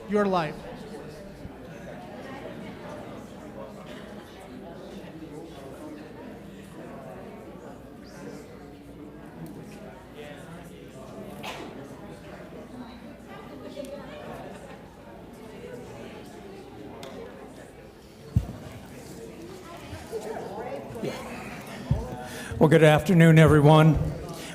your life. Well, good afternoon, everyone.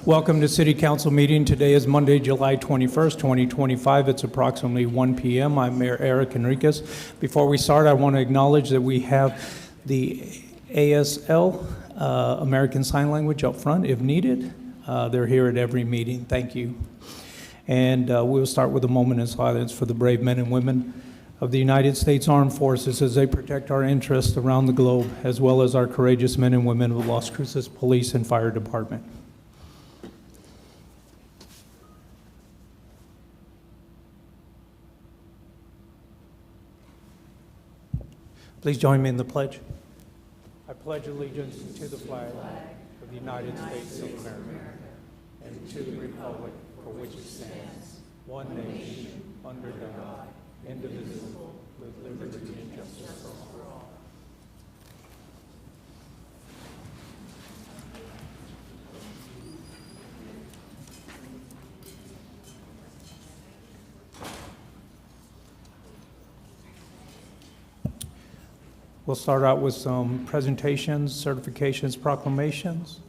Welcome to City Council meeting. Today is Monday, July 21st, 2025. It's approximately 1 p.m. I'm Mayor Eric Enriquez. Before we start, I want to acknowledge that we have the ASL, American Sign Language, up front if needed. They're here at every meeting. Thank you. And we'll start with a moment of silence for the brave men and women of the United States Armed Forces as they protect our interests around the globe, as well as our courageous men and women of the Las Cruces Police and Fire Department. Please join me in the pledge. I pledge allegiance to the flag of the United States of America and to the republic for which it stands, one nation, under God, indivisible, with liberty and justice for all. We'll start out with some presentations, certifications, proclamations.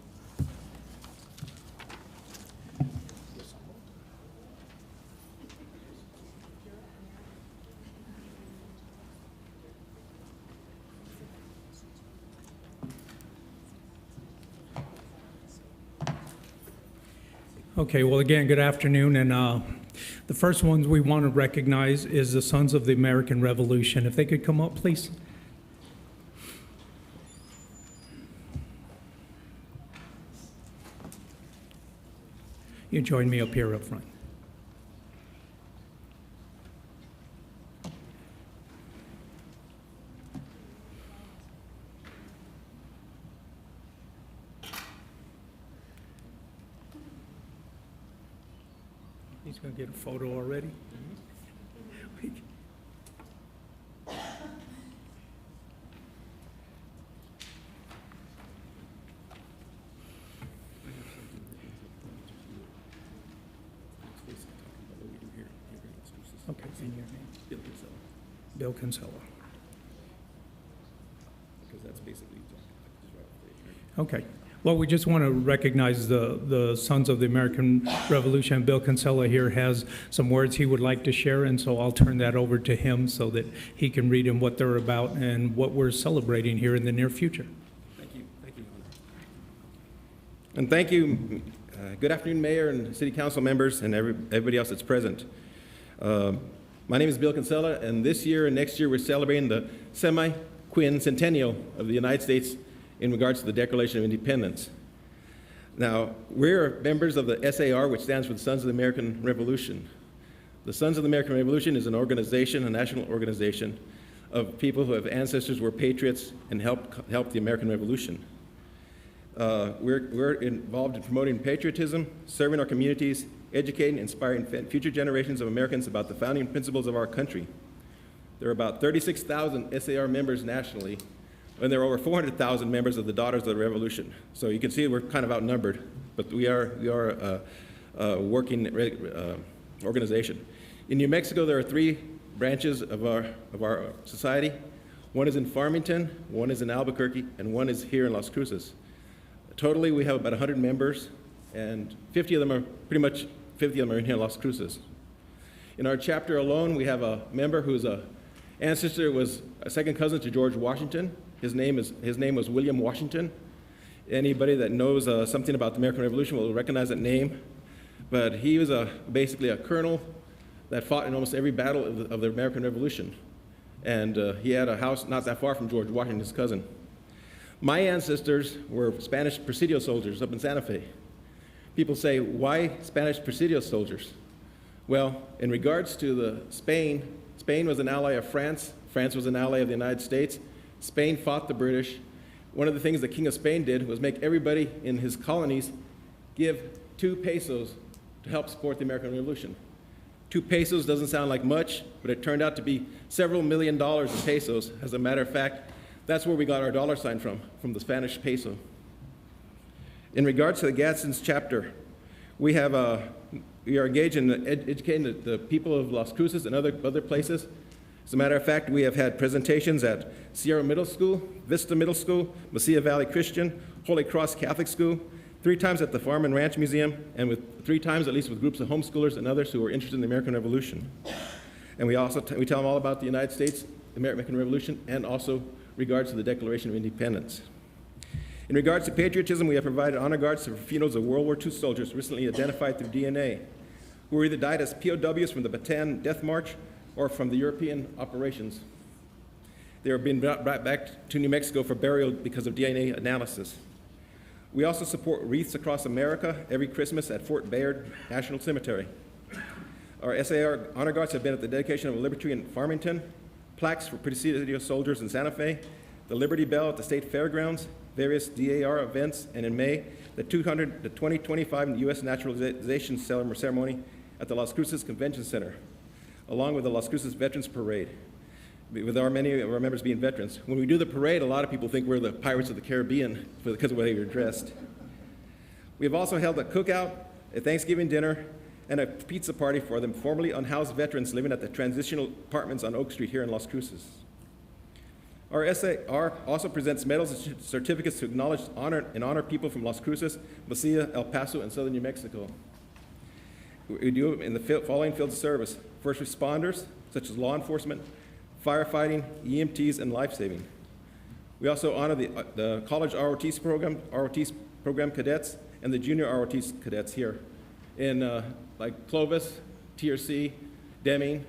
Okay, well, again, good afternoon, and the first ones we want to recognize is the Sons of the American Revolution. If they could come up, please. You join me up here up front. He's going to get a photo already. Okay, and your name? Bill Kinsella. Bill Kinsella. Because that's basically Okay. Well, we just want to recognize the Sons of the American Revolution. Bill Kinsella here has some words he would like to share, and so I'll turn that over to him so that he can read them what they're about and what we're celebrating here in the near future. Thank you. Thank you. And thank you. Good afternoon, Mayor and City Council members and everybody else that's present. My name is Bill Kinsella, and this year and next year we're celebrating the semi-quincentennial of the United States in regards to the Declaration of Independence. Now, we're members of the SAR, which stands for the Sons of the American Revolution. The Sons of the American Revolution is an organization, a national organization of people who have ancestors who were patriots and helped the American Revolution. We're involved in promoting patriotism, serving our communities, educating, inspiring future generations of Americans about the founding principles of our country. There are about 36,000 SAR members nationally, and there are over 400,000 members of the Daughters of the Revolution. So you can see we're kind of outnumbered, but we are a working organization. In New Mexico, there are 3 branches of our society. One is in Farmington, one is in Albuquerque, and one is here in Las Cruces. Totally, we have about 100 members, and 50 of them are in here in Las Cruces. In our chapter alone, we have a member whose ancestor was a second cousin to George Washington. His name was William Washington. Anybody that knows something about the American Revolution will recognize that name. But he was basically a colonel that fought in almost every battle of the American Revolution. And he had a house not that far from George Washington, his cousin. My ancestors were Spanish Presidio soldiers up in Santa Fe. People say, why Spanish Presidio soldiers? Well, in regards to Spain was an ally of France. France was an ally of the United States. Spain fought the British. One of the things the King of Spain did was make everybody in his colonies give 2 pesos to help support the American Revolution. 2 pesos doesn't sound like much, but it turned out to be several $million in pesos. As a matter of fact, that's where we got our dollar sign from the Spanish peso. In regards to the Gadsden's chapter, we are engaged in educating the people of Las Cruces and other places. As a matter of fact, we have had presentations at Sierra Middle School, Vista Middle School, Mesilla Valley Christian, Holy Cross Catholic School, 3 times at the Farm and Ranch Museum, and 3 times at least with groups of homeschoolers and others who are interested in the American Revolution. And we also we tell them all about the United States, the American Revolution, and also regards to the Declaration of Independence. In regards to patriotism, we have provided honor guards for funerals of World War II soldiers recently identified through DNA, who either died as POWs from the Bataan Death March or from the European operations. They are being brought back to New Mexico for burial because of DNA analysis. We also support wreaths across America every Christmas at Fort Bayard National Cemetery. Our SAR honor guards have been at the dedication of Liberty in Farmington, plaques for Presidio soldiers in Santa Fe, the Liberty Bell at the State Fairgrounds, various DAR events, and in May, the 2025 U.S. Naturalization Ceremony at the Las Cruces Convention Center, along with the Las Cruces Veterans Parade, with many of our members being veterans. When we do the parade, a lot of people think we're the Pirates of the Caribbean because of the way we're dressed. We have also held a cookout, a Thanksgiving dinner, and a pizza party for the formerly unhoused veterans living at the transitional apartments on Oak Street here in Las Cruces. Our SAR also presents medals and certificates to acknowledge and honor people from Las Cruces, Mesilla, El Paso, and southern New Mexico. We do it in the following fields of service: first responders, such as law enforcement, firefighting, EMTs, and life-saving. We also honor the college ROTC program cadets and the junior ROTC cadets here in like Clovis, TRC, Deming,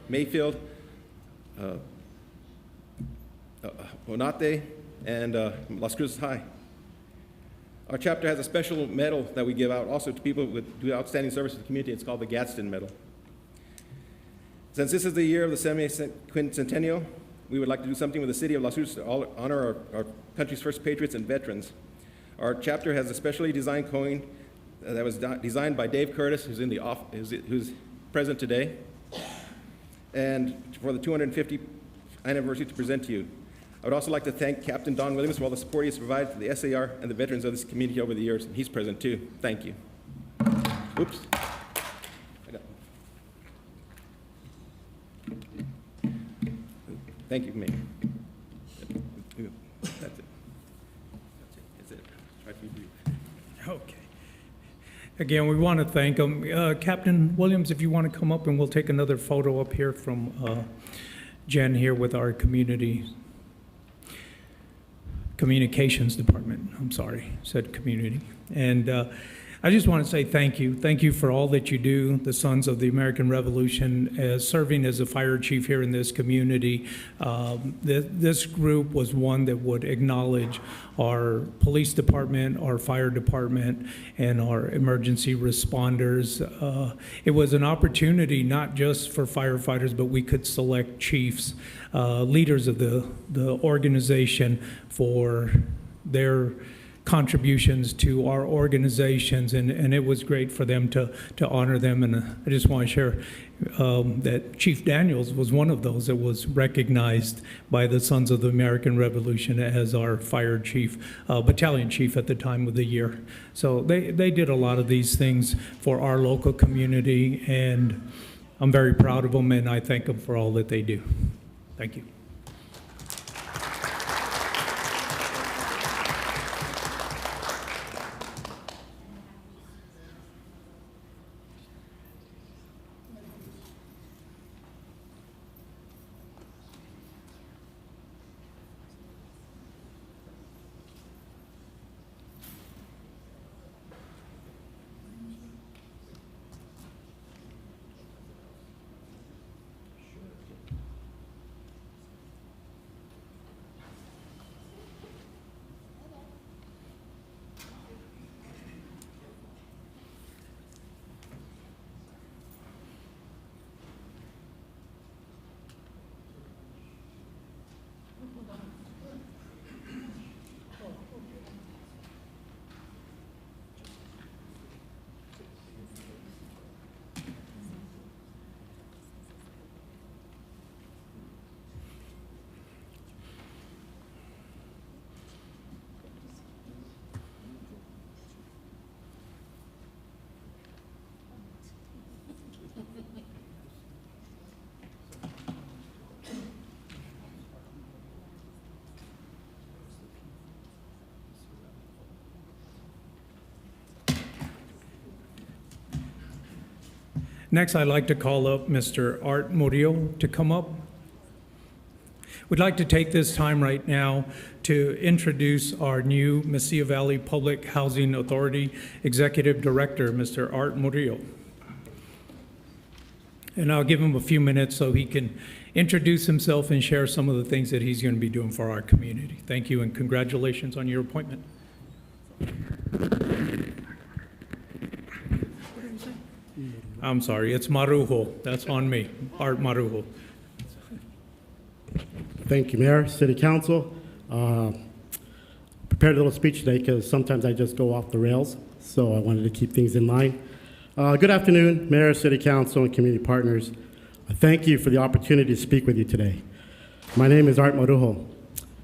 Mayfield, Onate, and Las Cruces High. Our chapter has a special medal that we give out also to people who do outstanding service to the community. It's called the Gadsden Medal. Since this is the year of the 70th quincentennial, we would like to do something with the city of Las Cruces to honor our country's first patriots and veterans. Our chapter has a specially designed coin that was designed by Dave Curtis, who's present today, and for the 250th anniversary to present to you. I would also like to thank Captain Don Williams for all the support he has provided to the SAR and the veterans of this community over the years, and he's present too. Thank you. Oops. Thank you, Mayor. That's it. That's it. Try to be brief. Okay. Again, we want to thank them. Captain Williams, if you want to come up, and we'll take another photo up here from Jen here with our communications department. I'm sorry, said community. And I just want to say thank you. Thank you for all that you do, the Sons of the American Revolution, as serving as a fire chief here in this community. This group was one that would acknowledge our police department, our fire department, and our emergency responders. It was an opportunity not just for firefighters, but we could select chiefs, leaders of the organization for their contributions to our organizations, and it was great for them to honor them. And I just want to share that Chief Daniels was one of those that was recognized by the Sons of the American Revolution as our fire chief, battalion chief at the time of the year. So they did a lot of these things for our local community, and I'm very proud of them, and I thank them for all that they do. Thank you. Next, I'd like to call up Mr. Art Murillo to come up. We'd like to take this time right now to introduce our new Mesilla Valley Public Housing Authority Executive Director, Mr. Art Murillo. And I'll give him a few minutes so he can introduce himself and share some of the things that he's going to be doing for our community. Thank you and congratulations on your appointment. I'm sorry, it's Marujo. That's on me, Art Marujo. Thank you, Mayor, City Council. Prepared a little speech today because sometimes I just go off the rails, so I wanted to keep things in line. Good afternoon, Mayor, City Council, and community partners. Thank you for the opportunity to speak with you today. My name is Art Marujo,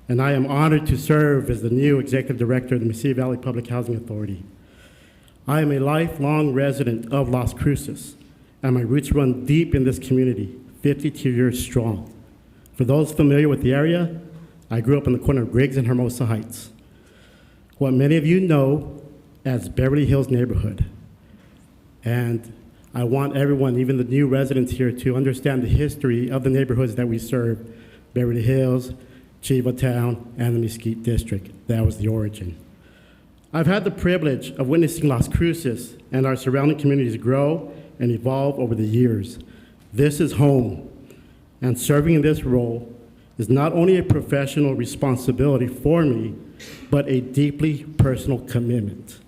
and I am honored to serve as the new Executive Director of the Mesilla Valley Public Housing Authority. I am a lifelong resident of Las Cruces, and my roots run deep in this community, 52 years strong. For those familiar with the area, I grew up in the corner of Griggs and Hermosa Heights, what many of you know as Beverly Hills neighborhood. And I want everyone, even the new residents here, to understand the history of the neighborhoods that we serve, Beverly Hills, Chiva Town, and the Mesquite District. That was the origin. I've had the privilege of witnessing Las Cruces and our surrounding communities grow and evolve over the years. This is home. And serving in this role is not only a professional responsibility for me, but a deeply personal commitment.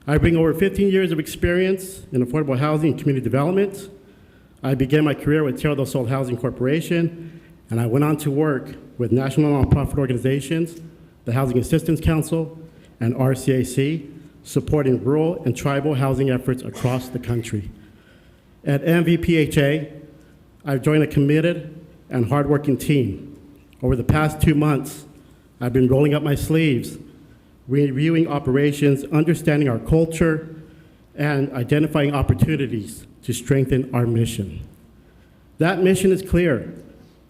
I bring over 15 years of experience in affordable housing and community development. I began my career with Tierra del Sol Housing Corporation, and I went on to work with national nonprofit organizations, the Housing Assistance Council, and RCAC, supporting rural and tribal housing efforts across the country. At MVPHA, I've joined a committed and hardworking team. Over the past 2 months, I've been rolling up my sleeves, reviewing operations, understanding our culture, and identifying opportunities to strengthen our mission. That mission is clear: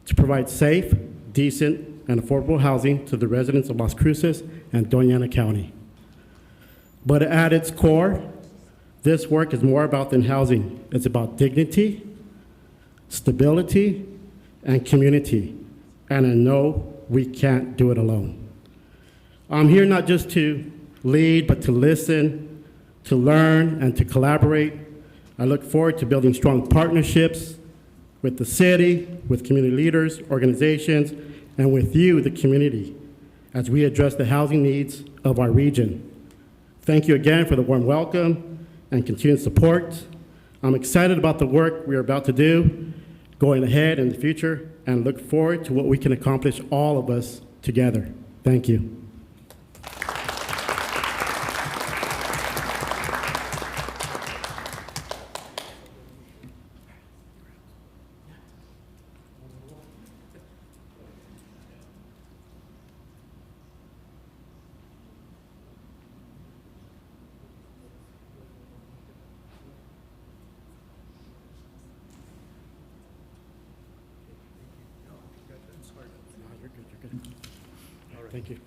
to provide safe, decent, and affordable housing to the residents of Las Cruces and Doña Ana County. But at its core, this work is more about than housing. It's about dignity, stability, and community. And I know we can't do it alone. I'm here not just to lead, but to listen, to learn, and to collaborate. I look forward to building strong partnerships with the city, with community leaders, organizations, and with you, the community, as we address the housing needs of our region. Thank you again for the warm welcome and continued support. I'm excited about the work we are about to do, going ahead in the future, and look forward to what we can accomplish, all of us together. Thank you. Thank you.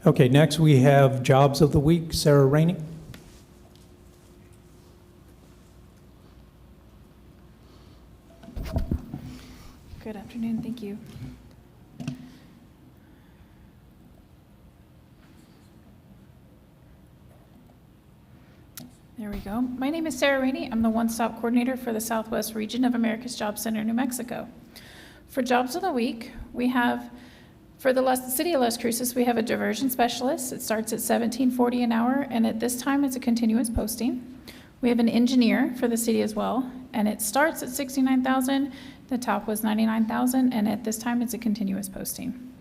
Okay, next we have Jobs of the Week, Sarah Rainey. Good afternoon, thank you. There we go. My name is Sarah Rainey. I'm the one-stop coordinator for the Southwest region of America's Job Center, New Mexico. For Jobs of the Week, we have, for the city of Las Cruces, we have a diversion specialist. It starts at $17.40 an hour, and at this time, it's a continuous posting. We have an engineer for the city as well, and it starts at $69,000. The top was $99,000, and at this time, it's a continuous posting.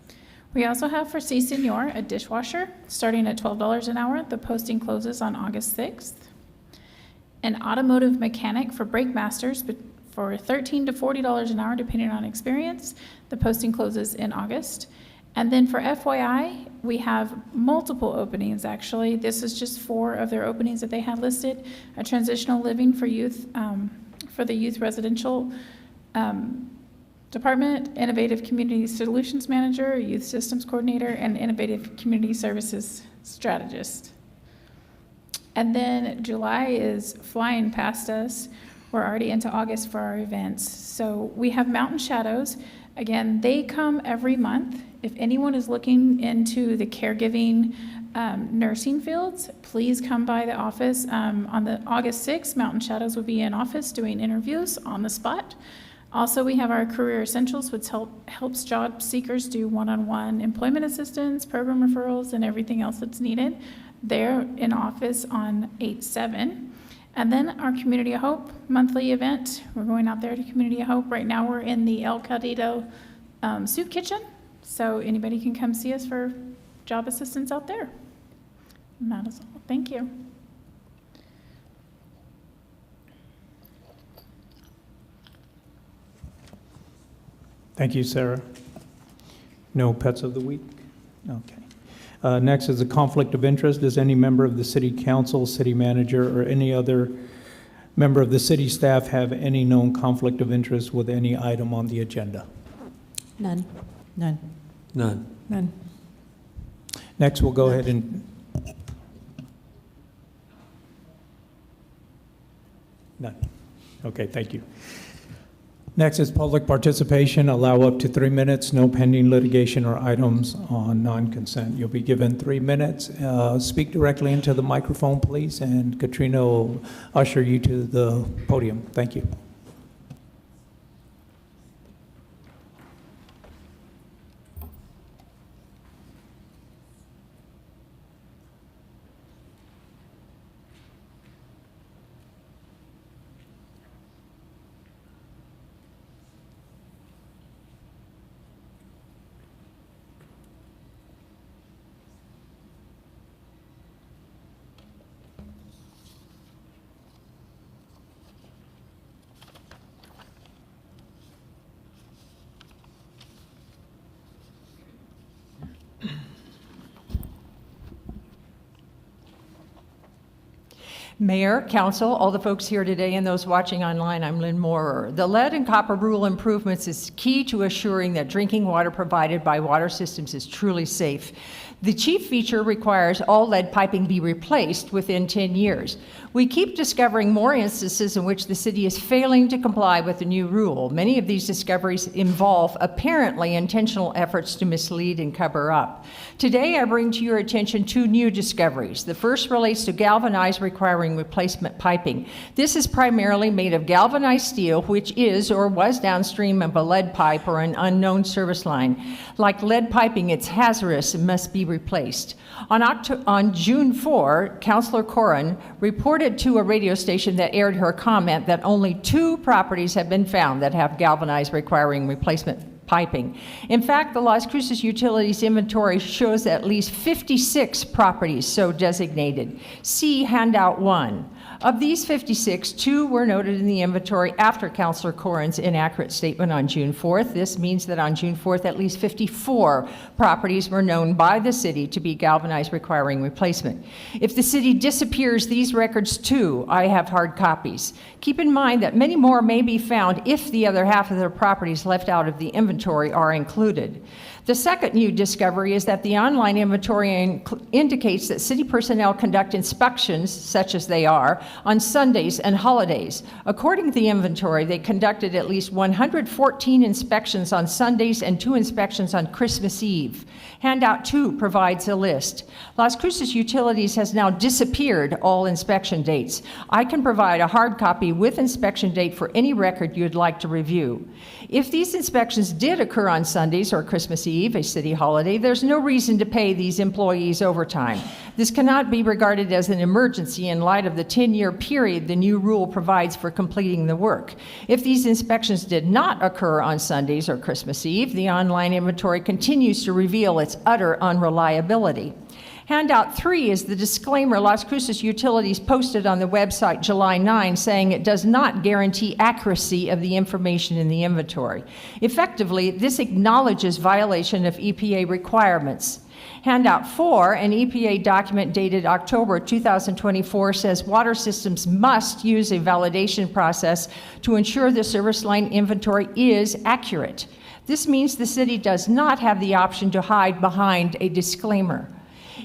We also have for C Senor a dishwasher starting at $12 an hour. The posting closes on August 6th. An automotive mechanic for brake masters for $13 to $40 an hour, depending on experience. The posting closes in August. And then for FYI, we have multiple openings, actually. This is just 4 of their openings that they have listed. A transitional living for youth, for the youth residential department, innovative community solutions manager, youth systems coordinator, and innovative community services strategist. And then July is flying past us. We're already into August for our events. So we have Mountain Shadows. Again, they come every month. If anyone is looking into the caregiving nursing fields, please come by the office. On the August 6th, Mountain Shadows will be in office doing interviews on the spot. Also, we have our Career Essentials, which helps job seekers do one-on-one employment assistance, program referrals, and everything else that's needed. They're in office on 8/7. And then our Community of Hope monthly event. We're going out there to Community of Hope. Right now, we're in the El Caldito soup kitchen. So anybody can come see us for job assistance out there. And that is all. Thank you. Thank you, Sarah. No pets of the week? Okay. Next is a conflict of interest. Does any member of the city council, city manager, or any other member of the city staff have any known conflict of interest with any item on the agenda? None. None. None. None. Next, we'll go ahead and... None. Okay, thank you. Next is public participation. Allow up to 3 minutes, no pending litigation or items on non-consent. You'll be given 3 minutes. Speak directly into the microphone, please, and Katrina will usher you to the podium. Thank you. Mayor, council, all the folks here today and those watching online, I'm Lynn Moorer. The lead and copper rule improvements is key to assuring that drinking water provided by water systems is truly safe. The chief feature requires all lead piping be replaced within 10 years. We keep discovering more instances in which the city is failing to comply with the new rule. Many of these discoveries involve apparently intentional efforts to mislead and cover up. Today, I bring to your attention 2 new discoveries. The first relates to galvanized requiring replacement piping. This is primarily made of galvanized steel, which is or was downstream of a lead pipe or an unknown service line. Like lead piping, it's hazardous and must be replaced. On June 4, Councilor Corrin reported to a radio station that aired her comment that only 2 properties have been found that have galvanized requiring replacement piping. In fact, the Las Cruces Utilities inventory shows at least 56 properties so designated. See handout 1. Of these 56, 2 were noted in the inventory after Councilor Corrin's inaccurate statement on June 4th. This means that on June 4th, at least 54 properties were known by the city to be galvanized requiring replacement. If the city disappears these records too, I have hard copies. Keep in mind that many more may be found if the other half of the properties left out of the inventory are included. The second new discovery is that the online inventory indicates that city personnel conduct inspections, such as they are, on Sundays and holidays. According to the inventory, they conducted at least 114 inspections on Sundays and 2 inspections on Christmas Eve. Handout 2 provides a list. Las Cruces Utilities has now disappeared all inspection dates. I can provide a hard copy with inspection date for any record you'd like to review. If these inspections did occur on Sundays or Christmas Eve, a city holiday, there's no reason to pay these employees overtime. This cannot be regarded as an emergency in light of the 10-year period the new rule provides for completing the work. If these inspections did not occur on Sundays or Christmas Eve, the online inventory continues to reveal its utter unreliability. Handout 3 is the disclaimer Las Cruces Utilities posted on the website July 9, saying it does not guarantee accuracy of the information in the inventory. Effectively, this acknowledges violation of EPA requirements. Handout 4, an EPA document dated October 2024, says water systems must use a validation process to ensure the service line inventory is accurate. This means the city does not have the option to hide behind a disclaimer.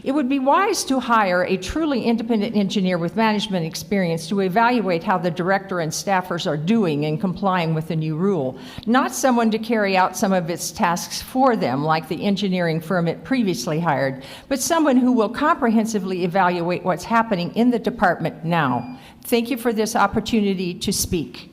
It would be wise to hire a truly independent engineer with management experience to evaluate how the director and staffers are doing in complying with the new rule, not someone to carry out some of its tasks for them, like the engineering firm it previously hired, but someone who will comprehensively evaluate what's happening in the department now. Thank you for this opportunity to speak.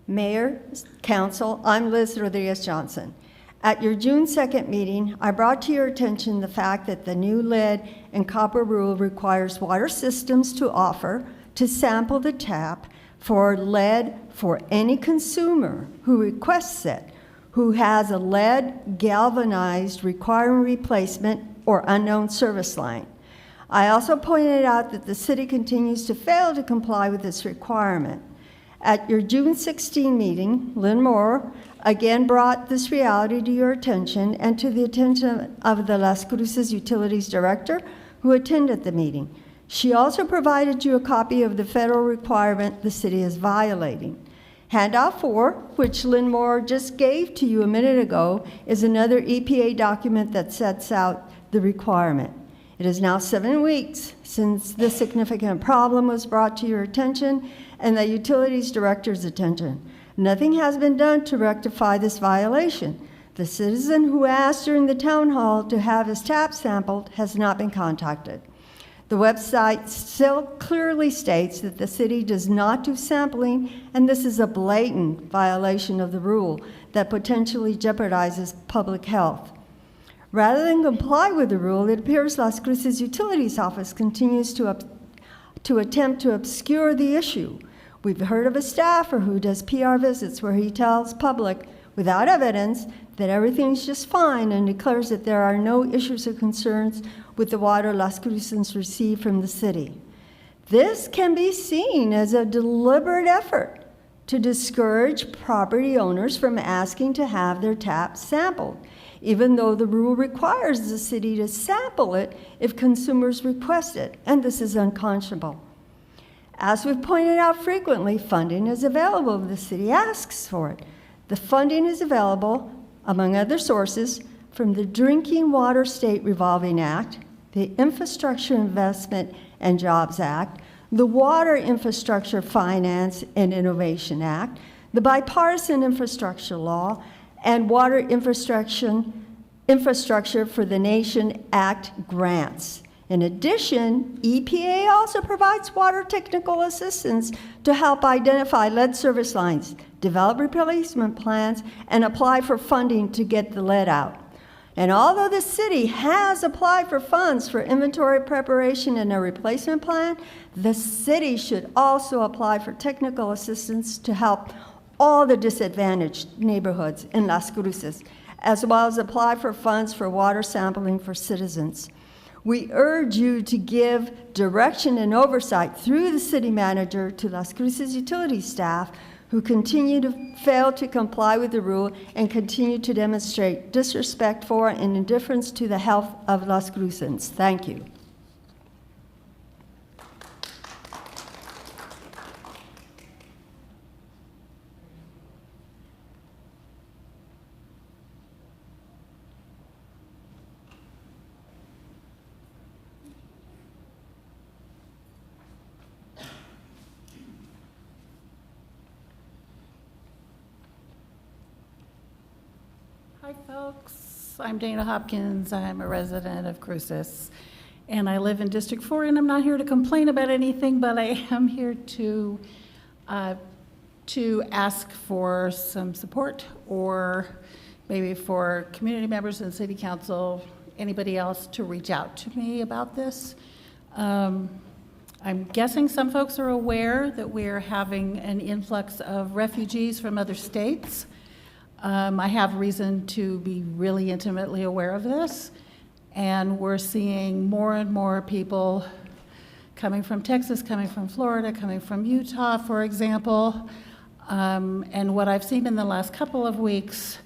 Mayor, Council, I'm Liz Rodriguez Johnson. At your June 2nd meeting, I brought to your attention the fact that the new lead and copper rule requires water systems to offer to sample the tap for lead for any consumer who requests it, who has a lead galvanized requiring replacement or unknown service line. I also pointed out that the city continues to fail to comply with this requirement. At your June 16 meeting, Lynn Moore again brought this reality to your attention and to the attention of the Las Cruces Utilities Director who attended the meeting. She also provided you a copy of the federal requirement the city is violating. Handout 4, which Lynn Moore just gave to you a minute ago, is another EPA document that sets out the requirement. It is now 7 weeks since this significant problem was brought to your attention and the Utilities Director's attention. Nothing has been done to rectify this violation. The citizen who asked during the town hall to have his tap sampled has not been contacted. The website still clearly states that the city does not do sampling, and this is a blatant violation of the rule that potentially jeopardizes public health. Rather than comply with the rule, it appears Las Cruces Utilities Office continues to attempt to obscure the issue. We've heard of a staffer who does PR visits where he tells public, without evidence, that everything's just fine and declares that there are no issues or concerns with the water Las Cruces receive from the city. This can be seen as a deliberate effort to discourage property owners from asking to have their taps sampled, even though the rule requires the city to sample it if consumers request it, and this is unconscionable. As we've pointed out frequently, funding is available if the city asks for it. The funding is available, among other sources, from the Drinking Water State Revolving Act, the Infrastructure Investment and Jobs Act, the Water Infrastructure Finance and Innovation Act, the Bipartisan Infrastructure Law, and Water Infrastructure for the Nation Act grants. In addition, EPA also provides water technical assistance to help identify lead service lines, develop replacement plans, and apply for funding to get the lead out. And although the city has applied for funds for inventory preparation and a replacement plan, the city should also apply for technical assistance to help all the disadvantaged neighborhoods in Las Cruces, as well as apply for funds for water sampling for citizens. We urge you to give direction and oversight through the city manager to Las Cruces utility staff who continue to fail to comply with the rule and continue to demonstrate disrespect for and indifference to the health of Las Cruces. Thank you. Hi, folks. I'm Dana Hopkins. I'm a resident of Cruces, and I live in District 4, and I'm not here to complain about anything, but I am here to ask for some support or maybe for community members and city council anybody else to reach out to me about this. I'm guessing some folks are aware that we're having an influx of refugees from other states. I have reason to be really intimately aware of this, and we're seeing more and more people coming from Texas, coming from Florida, coming from Utah, for example. And what I've seen in the last couple of weeks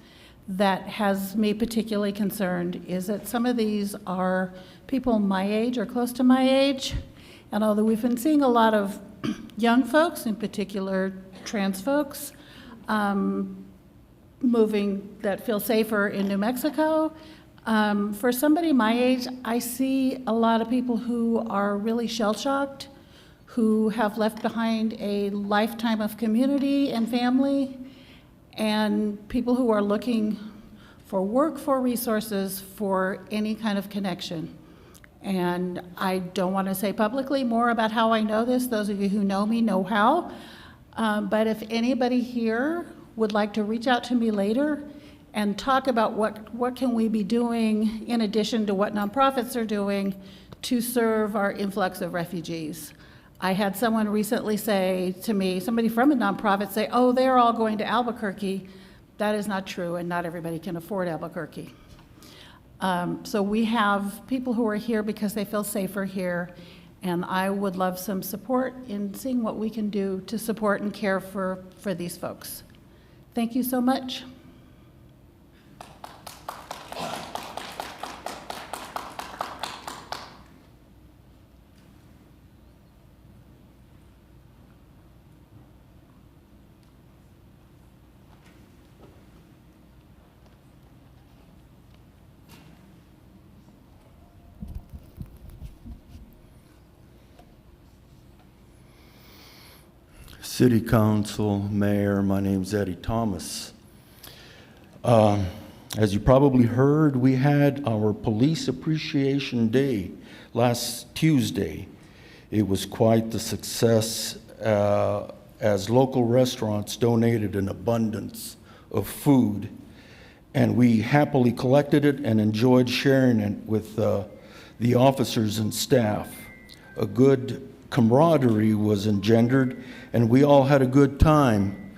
that has me particularly concerned is that some of these are people my age or close to my age. And although we've been seeing a lot of young folks, in particular trans folks, moving that feel safer in New Mexico, for somebody my age, I see a lot of people who are really shell-shocked, who have left behind a lifetime of community and family, and people who are looking for work, for resources, for any kind of connection. And I don't want to say publicly more about how I know this. Those of you who know me know how. But if anybody here would like to reach out to me later and talk about what can we be doing in addition to what nonprofits are doing to serve our influx of refugees. I had someone recently say to me, somebody from a nonprofit say, oh, they're all going to Albuquerque. That is not true, and not everybody can afford Albuquerque. So we have people who are here because they feel safer here, and I would love some support in seeing what we can do to support and care for these folks. Thank you so much. City Council, Mayor, my name's Eddie Thomas. As you probably heard, we had our Police Appreciation Day last Tuesday. It was quite the success as local restaurants donated an abundance of food, and we happily collected it and enjoyed sharing it with the officers and staff. A good camaraderie was engendered, and we all had a good time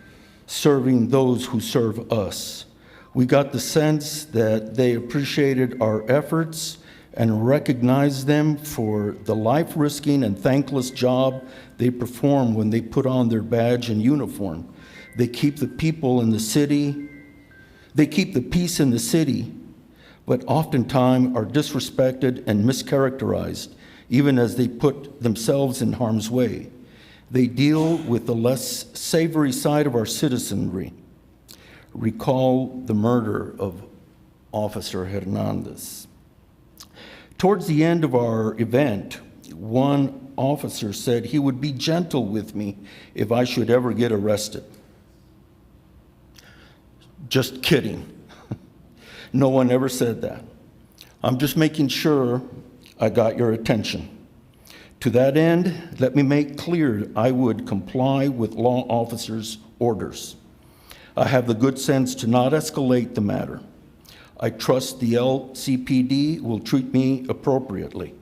serving those who serve us. We got the sense that they appreciated our efforts and recognized them for the life-risking and thankless job they perform when they put on their badge and uniform. They keep the people in the city, they keep the peace in the city, but oftentimes are disrespected and mischaracterized, even as they put themselves in harm's way. They deal with the less savory side of our citizenry. Recall the murder of Officer Hernandez. Towards the end of our event, one officer said he would be gentle with me if I should ever get arrested. Just kidding. No one ever said that. I'm just making sure I got your attention. To that end, let me make clear I would comply with law officers' orders. I have the good sense to not escalate the matter. I trust the LCPD will treat me appropriately.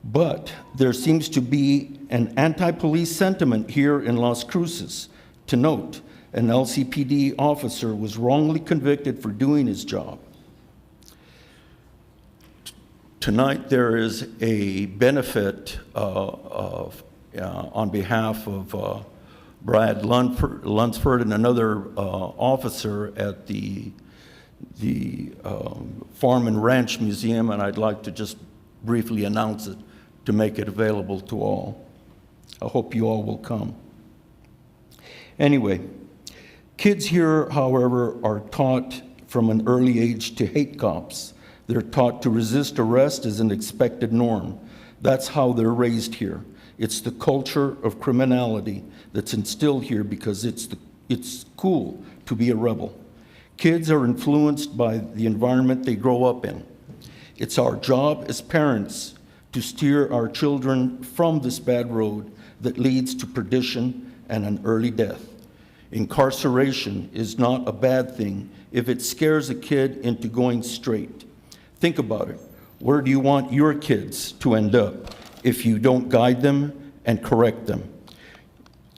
But there seems to be an anti-police sentiment here in Las Cruces. To note, an LCPD officer was wrongly convicted for doing his job. Tonight there is a benefit on behalf of Brad Lunsford and another officer at the Farm and Ranch Museum, and I'd like to just briefly announce it to make it available to all. I hope you all will come. Anyway, kids here, however, are taught from an early age to hate cops. They're taught to resist arrest as an expected norm. That's how they're raised here. It's the culture of criminality that's instilled here because it's cool to be a rebel. Kids are influenced by the environment they grow up in. It's our job as parents to steer our children from this bad road that leads to perdition and an early death. Incarceration is not a bad thing if it scares a kid into going straight. Think about it. Where do you want your kids to end up if you don't guide them and correct them?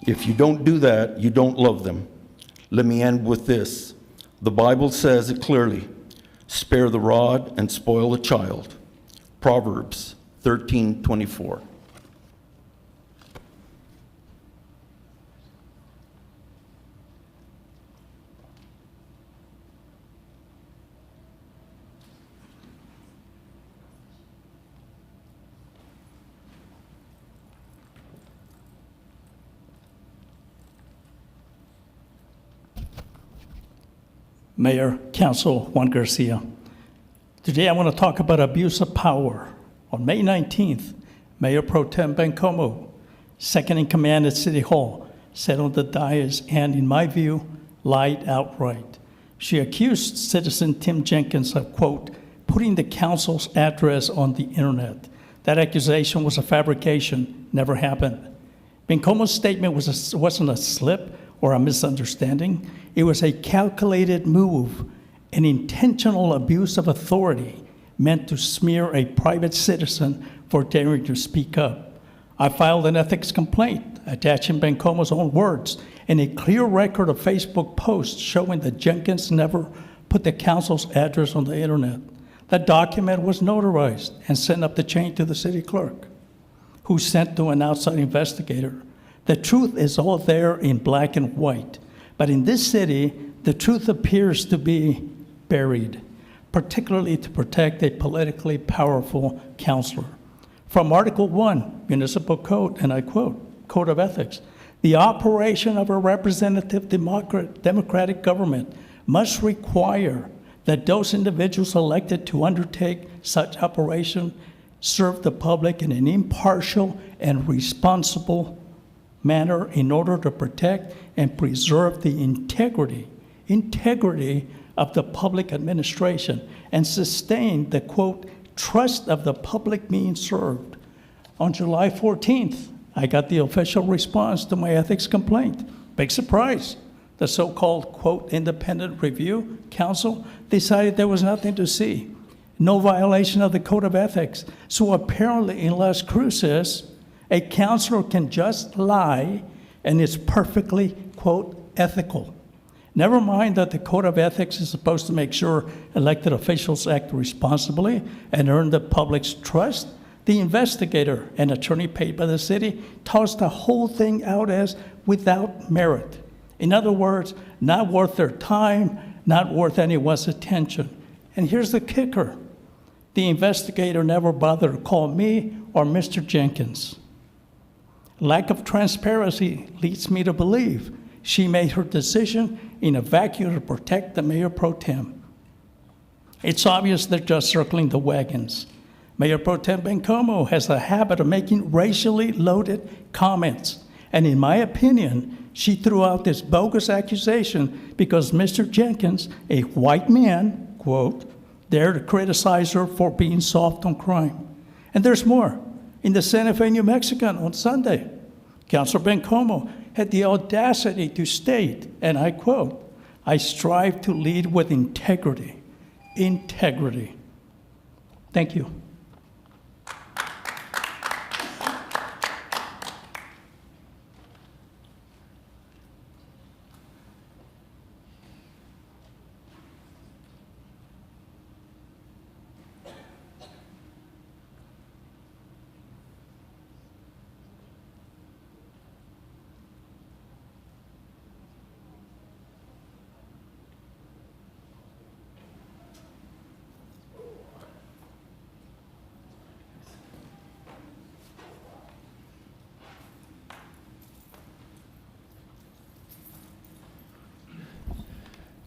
If you don't do that, you don't love them. Let me end with this. The Bible says it clearly, spare the rod and spoil the child. Proverbs 13:24. Mayor, Council, Juan Garcia. Today I want to talk about abuse of power. On May 19th, Mayor Pro Tem Bencomo, second in command at City Hall, sat on the dais and, in my view, lied outright. She accused citizen Tim Jenkins of, quote, putting the council's address on the internet. That accusation was a fabrication, never happened. Bencomo's statement wasn't a slip or a misunderstanding. It was a calculated move, an intentional abuse of authority meant to smear a private citizen for daring to speak up. I filed an ethics complaint attaching Bencomo's own words and a clear record of Facebook posts showing that Jenkins never put the council's address on the internet. That document was notarized and sent up the chain to the city clerk, who sent to an outside investigator. The truth is all there in black and white. But in this city, the truth appears to be buried, particularly to protect a politically powerful councilor. From Article 1, Municipal Code, and I quote, Code of Ethics, the operation of a representative democratic government must require that those individuals elected to undertake such operation serve the public in an impartial and responsible manner in order to protect and preserve the integrity of the public administration and sustain the, quote, trust of the public being served. On July 14th, I got the official response to my ethics complaint. Big surprise. The so-called, quote, independent review council decided there was nothing to see. No violation of the Code of Ethics. So apparently in Las Cruces, a councilor can just lie and it's perfectly, quote, ethical. Never mind that the Code of Ethics is supposed to make sure elected officials act responsibly and earn the public's trust. The investigator, an attorney paid by the city, tossed the whole thing out as without merit. In other words, not worth their time, not worth anyone's attention. And here's the kicker. The investigator never bothered to call me or Mr. Jenkins. Lack of transparency leads me to believe she made her decision in a vacuum to protect the Mayor Pro Tem. It's obvious they're just circling the wagons. Mayor Pro Tem Bencomo has a habit of making racially loaded comments. And in my opinion, she threw out this bogus accusation because Mr. Jenkins, a white man, quote, dared to criticize her for being soft on crime. And there's more. In the Santa Fe, New Mexican on Sunday, Councilor Bencomo had the audacity to state, and I quote, I strive to lead with integrity. Integrity. Thank you.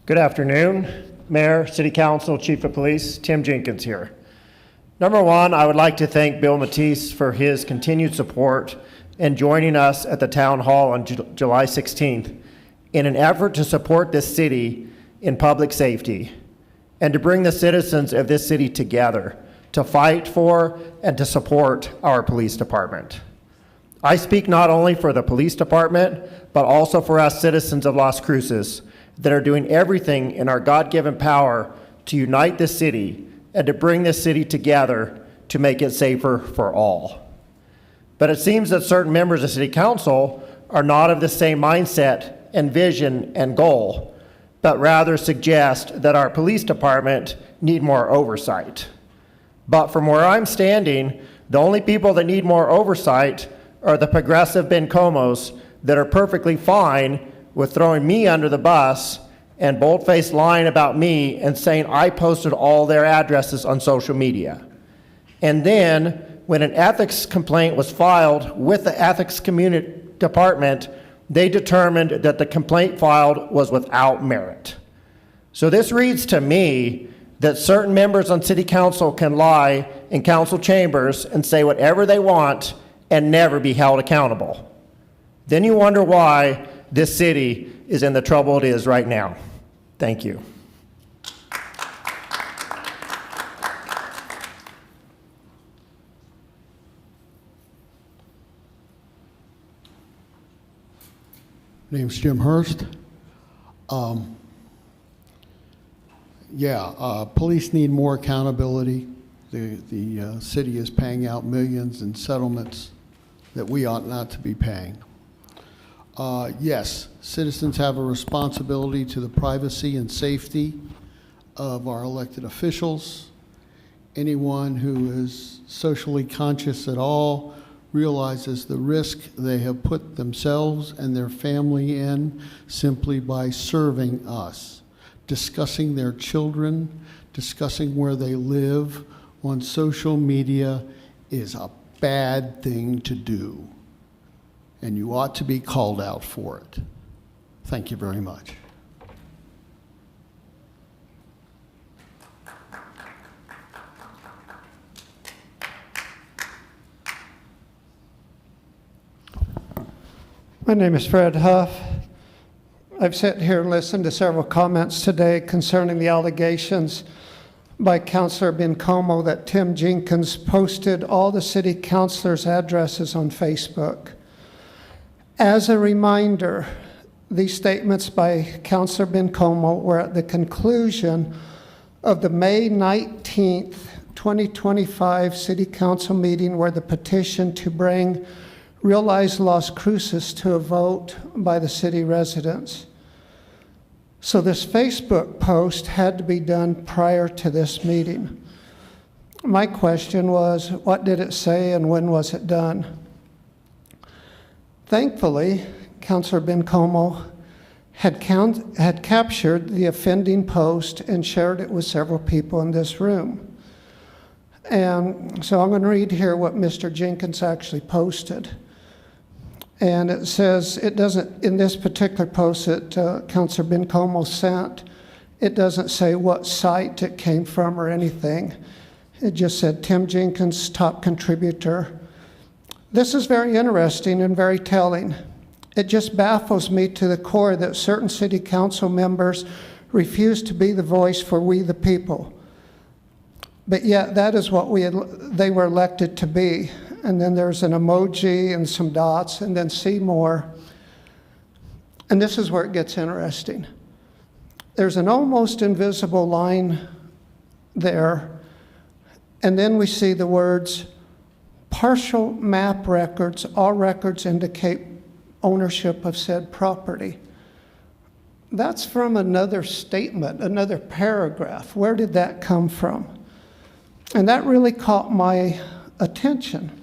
Good afternoon, Mayor, City Council, Chief of Police, Tim Jenkins here. Number one, I would like to thank Bill Matisse for his continued support and joining us at the Town Hall on July 16th in an effort to support this city in public safety and to bring the citizens of this city together to fight for and to support our police department. I speak not only for the police department, but also for us citizens of Las Cruces that are doing everything in our God-given power to unite the city and to bring this city together to make it safer for all. But it seems that certain members of City Council are not of the same mindset and vision and goal, but rather suggest that our police department need more oversight. But from where I'm standing, the only people that need more oversight are the progressive Bencomos that are perfectly fine with throwing me under the bus and bold-faced lying about me and saying I posted all their addresses on social media. And then, when an ethics complaint was filed with the ethics community department, they determined that the complaint filed was without merit. So this reads to me that certain members on city council can lie in council chambers and say whatever they want and never be held accountable. Then you wonder why this city is in the trouble it is right now. Thank you. My name's Jim Hurst. Police need more accountability. The city is paying out millions in settlements that we ought not to be paying. Yes, citizens have a responsibility to the privacy and safety of our elected officials. Anyone who is socially conscious at all realizes the risk they have put themselves and their family in simply by serving us. Discussing their children, discussing where they live on social media is a bad thing to do, and you ought to be called out for it. Thank you very much. My name is Fred Huff. I've sat here and listened to several comments today concerning the allegations by Councilor Bencomo that Tim Jenkins posted all the city councilors' addresses on Facebook. As a reminder, these statements by Councilor Bencomo were at the conclusion of the May 19th, 2025 City Council meeting where the petition to bring realized Las Cruces to a vote by the city residents. So this Facebook post had to be done prior to this meeting. My question was, what did it say and when was it done? Thankfully, Councilor Bencomo had captured the offending post and shared it with several people in this room. And so I'm going to read here what Mr. Jenkins actually posted. And it says, it doesn't, in this particular post that Councilor Bencomo sent, it doesn't say what site it came from or anything. It just said, Tim Jenkins, top contributor. This is very interesting and very telling. It just baffles me to the core that certain city council members refuse to be the voice for we the people. But yet that is what they were elected to be. And then there's an emoji and some dots, and then see more. And this is where it gets interesting. There's an almost invisible line there, and then we see the words, partial map records, all records indicate ownership of said property. That's from another statement, another paragraph. Where did that come from? And that really caught my attention.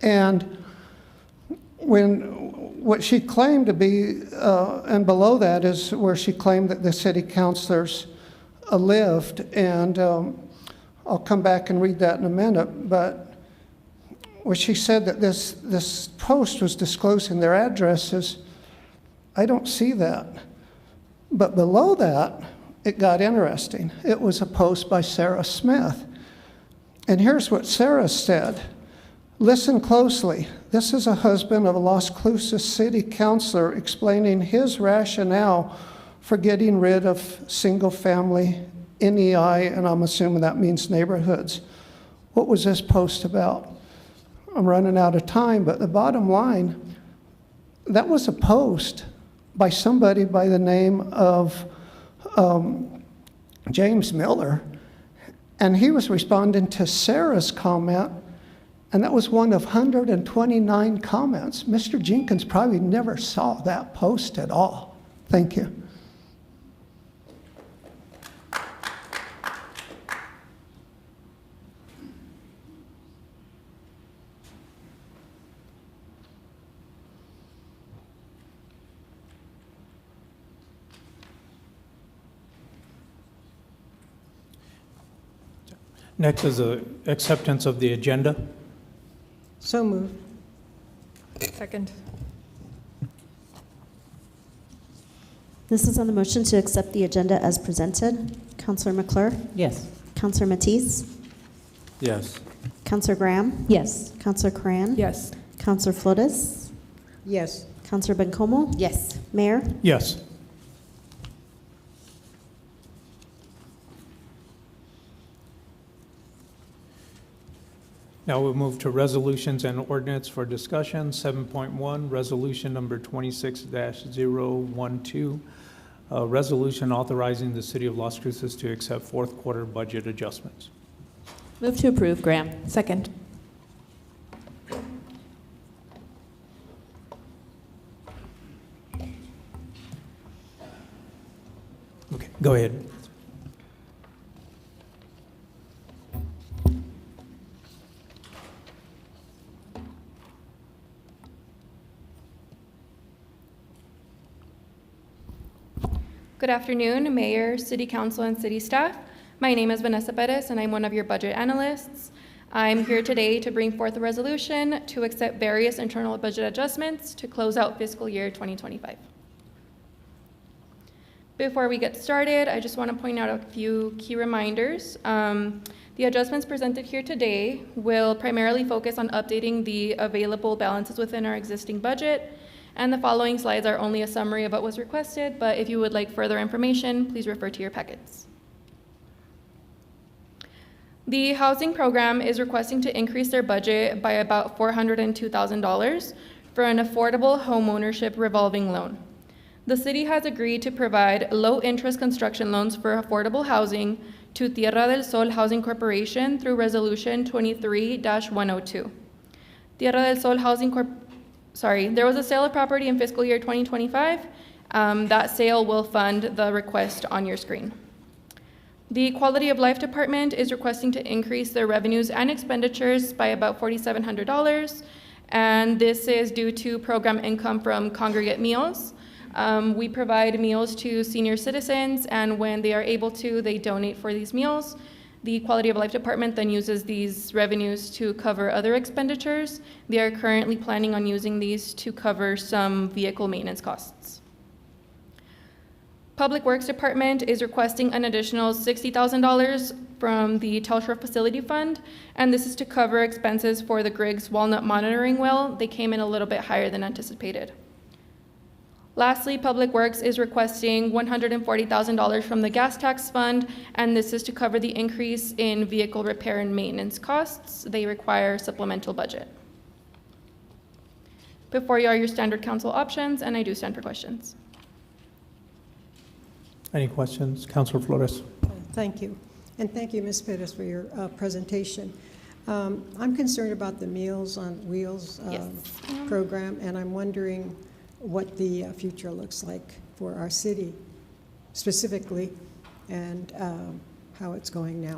And what she claimed to be, and below that is where she claimed that the city councilors lived, and I'll come back and read that in a minute, but where she said that this post was disclosing their addresses, I don't see that. But below that, it got interesting. It was a post by Sarah Smith. And here's what Sarah said. Listen closely. This is a husband of a Las Cruces city councilor explaining his rationale for getting rid of single-family NEI, and I'm assuming that means neighborhoods. What was this post about? I'm running out of time, but the bottom line, that was a post by somebody by the name of James Miller, And he was responding to Sarah's comment, and that was one of 129 comments. Mr. Jenkins probably never saw that post at all. Thank you. Next is the acceptance of the agenda. So moved. Second. This is on the motion to accept the agenda as presented. Counselor McClure? Yes. Counselor Matisse? Yes. Counselor Graham? Yes. Counselor Cran? Yes. Counselor Flores? Yes. Counselor Bencomo? Yes. Mayor? Yes. Now we'll move to resolutions and ordinance for discussion. 7.1, resolution number 26-012, a resolution authorizing the City of Las Cruces to accept fourth quarter budget adjustments. Move to approve, Graham. Second. Okay, go ahead. Good afternoon, Mayor, City Council, and City staff. My name is Vanessa Perez, and I'm one of your budget analysts. I'm here today to bring forth a resolution to accept various internal budget adjustments to close out fiscal year 2025. Before we get started, I just want to point out a few key reminders. The adjustments presented here today will primarily focus on updating the available balances within our existing budget, and the following slides are only a summary of what was requested, but if you would like further information, please refer to your packets. The housing program is requesting to increase their budget by about $402,000 for an affordable homeownership revolving loan. The city has agreed to provide low-interest construction loans for affordable housing to Tierra del Sol Housing Corporation through Resolution 23-102. Tierra del Sol Housing there was a sale of property in fiscal year 2025. That sale will fund the request on your screen. The Quality of Life Department is requesting to increase their revenues and expenditures by about $4,700, and this is due to program income from congregate meals. We provide meals to senior citizens, and when they are able to, they donate for these meals. The Quality of Life Department then uses these revenues to cover other expenditures. They are currently planning on using these to cover some vehicle maintenance costs. Public Works Department is requesting an additional $60,000 from the Telstra Facility Fund, and this is to cover expenses for the Griggs Walnut Monitoring Well. They came in a little bit higher than anticipated. Lastly, Public Works is requesting $140,000 from the Gas Tax Fund, and this is to cover the increase in vehicle repair and maintenance costs. They require supplemental budget. Before you are your standard council options, and I do stand for questions. Any questions? Councilor Flores. Thank you. And thank you, Ms. Perez, for your presentation. I'm concerned about the Meals on Wheels program, and I'm wondering what the future looks like for our city specifically, and how it's going now.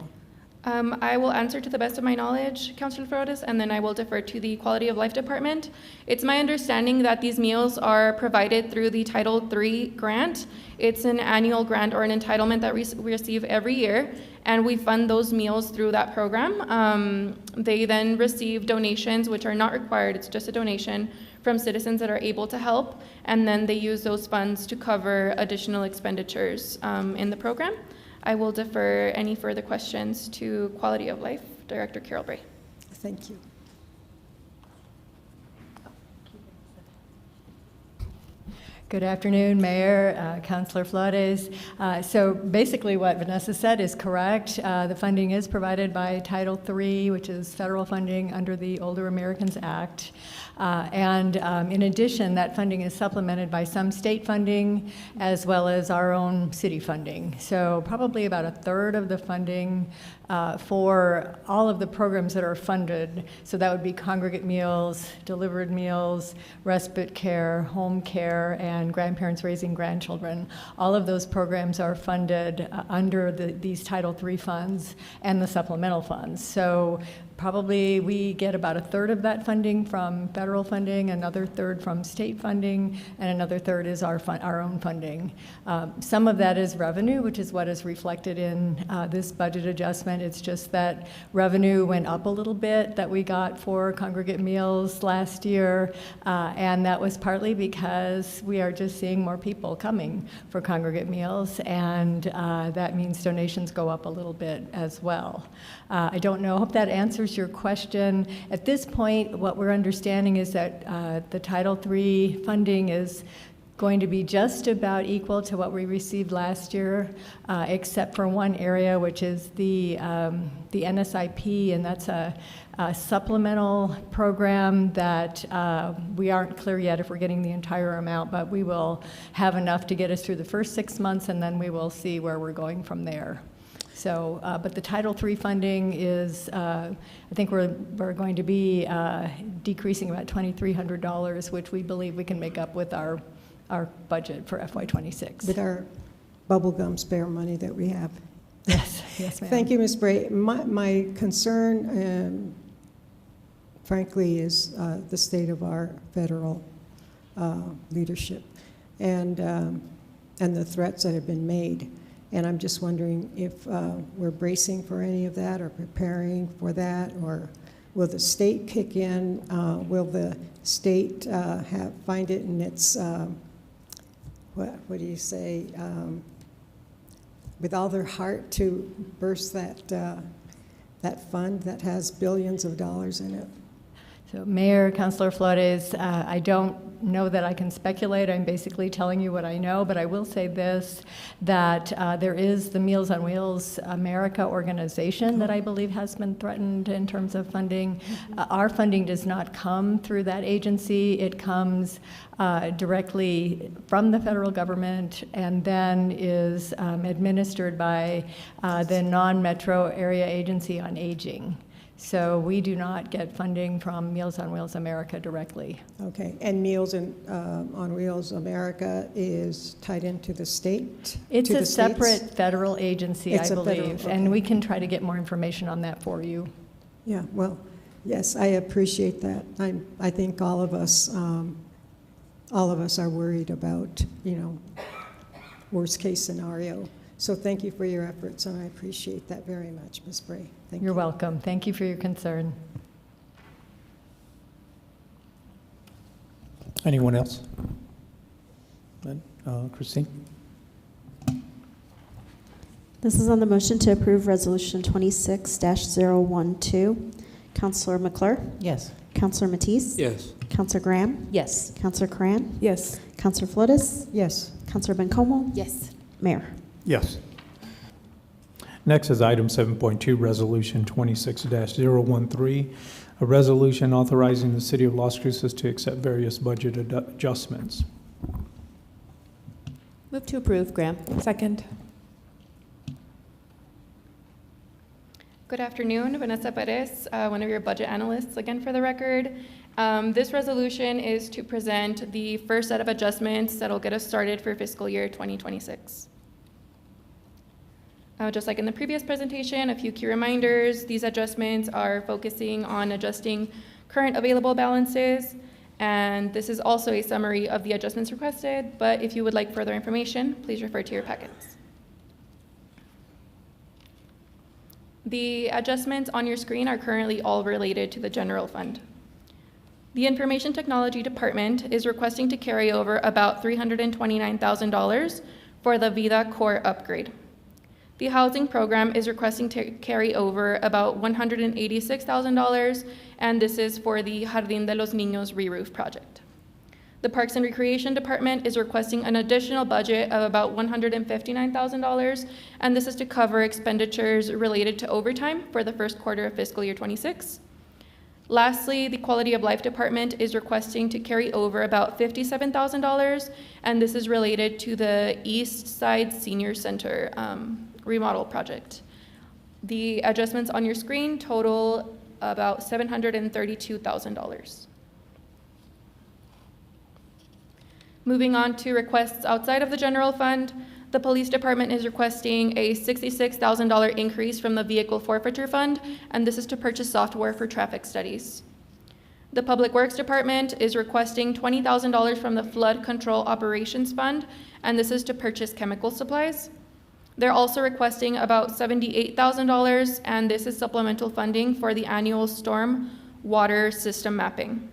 I will answer to the best of my knowledge, Councilor Flores, and then I will defer to the Quality of Life Department. It's my understanding that these meals are provided through the Title III grant. It's an annual grant or an entitlement that we receive every year, and we fund those meals through that program. They then receive donations, which are not required, it's just a donation, from citizens that are able to help, and then they use those funds to cover additional expenditures in the program. I will defer any further questions to Quality of Life Director Carol Bray. Thank you. Good afternoon, Mayor, Councilor Flores. So basically what Vanessa said is correct. The funding is provided by Title III, which is federal funding under the Older Americans Act. In addition, that funding is supplemented by some state funding as well as our own city funding. So probably about a third of the funding for all of the programs that are funded. So that would be congregate meals, delivered meals, respite care, home care, and grandparents raising grandchildren. All of those programs are funded under these Title III funds and the supplemental funds. So probably we get about a third of that funding from federal funding, another third from state funding, and another third is our own funding. Some of that is revenue, which is what is reflected in this budget adjustment. It's just that revenue went up a little bit that we got for congregate meals last year, and that was partly because we are just seeing more people coming for congregate meals, and that means donations go up a little bit as well. I don't know, hope that answers your question. At this point, what we're understanding is that the Title III funding is going to be just about equal to what we received last year, except for one area, which is the NSIP, and that's a supplemental program that we aren't clear yet if we're getting the entire amount, but we will have enough to get us through the first 6 months, and then we will see where we're going from there. So, but the Title III funding is, I think we're going to be decreasing about $2,300, which we believe we can make up with our budget for FY26. With our bubblegum spare money that we have. Yes, yes, ma'am. Thank you, Ms. Bray. My concern, frankly, is the state of our federal leadership and the threats that have been made. And I'm just wondering if we're bracing for any of that or preparing for that, or will the state kick in? Will the state find it in its, what do you say, with all their heart to burst that fund that has billions of dollars in it? So Mayor, Councilor Flores, I don't know that I can speculate. I'm basically telling you what I know, but I will say this, that there is the Meals on Wheels America organization that I believe has been threatened in terms of funding. Our funding does not come through that agency. It comes directly from the federal government and then is administered by the non-metro area agency on aging. So we do not get funding from Meals on Wheels America directly. Okay, and Meals on Wheels America is tied into the state? It's to a the separate states? federal agency, It's I a federal, believe, okay. and we can try to get more information on that for you. Yeah, well, yes, I appreciate that. I think all of us are worried about, worst case scenario. So thank you for your efforts, and I appreciate that very much, Ms. Bray. Thank you. You're welcome. Thank you for your concern. Anyone else? Christine? This is on the motion to approve Resolution 26-012. Councilor McClure? Yes. Councilor Matisse? Yes. Councilor Graham? Yes. Councilor Cran? Yes. Councilor Flores? Yes. Councilor Bencomo? Yes. Mayor? Yes. Next is item 7.2, Resolution 26-013, a resolution authorizing the City of Las Cruces to accept various budget adjustments. Move to approve, Graham. Second. Good afternoon, Vanessa Perez, one of your budget analysts again for the record. This resolution is to present the first set of adjustments that'll get us started for fiscal year 2026. Just like in the previous presentation, a few key reminders. These adjustments are focusing on adjusting current available balances, and this is also a summary of the adjustments requested, but if you would like further information, please refer to your packets. The adjustments on your screen are currently all related to the general fund. The Information Technology Department is requesting to carry over about $329,000 for the Vida Core upgrade. The Housing Program is requesting to carry over about $186,000, and this is for the Jardín de los Niños re-roof project. The Parks and Recreation Department is requesting an additional budget of about $159,000, and this is to cover expenditures related to overtime for the first quarter of fiscal year 26. Lastly, the Quality of Life Department is requesting to carry over about $57,000, and this is related to the East Side Senior Center remodel project. The adjustments on your screen total about $732,000. Moving on to requests outside of the general fund, the police department is requesting a $66,000 increase from the vehicle forfeiture fund, and this is to purchase software for traffic studies. The public works department is requesting $20,000 from the flood control operations fund, and this is to purchase chemical supplies. They're also requesting about $78,000, and this is supplemental funding for the annual storm water system mapping.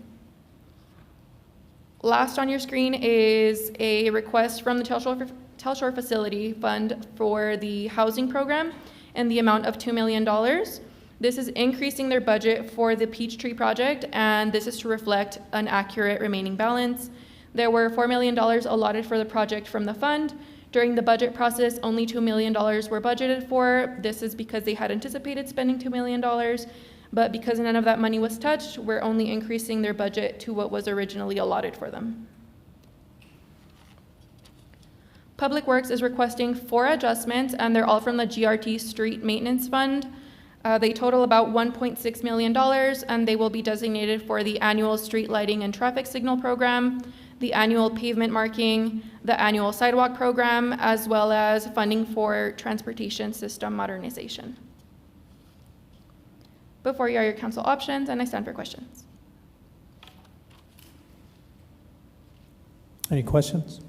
Last on your screen is a request from the Telshore Facility Fund for the housing program in the amount of $2 million. This is increasing their budget for the Peachtree project, and this is to reflect an accurate remaining balance. There were $4 million allotted for the project from the fund. During the budget process, only $2 million were budgeted for. This is because they had anticipated spending $2 million. But because none of that money was touched, we're only increasing their budget to what was originally allotted for them. Public Works is requesting 4 adjustments, and they're all from the GRT Street Maintenance Fund. They total about $1.6 million, and they will be designated for the annual street lighting and traffic signal program, the annual pavement marking, the annual sidewalk program, as well as funding for transportation system modernization. Before you are your council options, and I stand for questions. Any questions?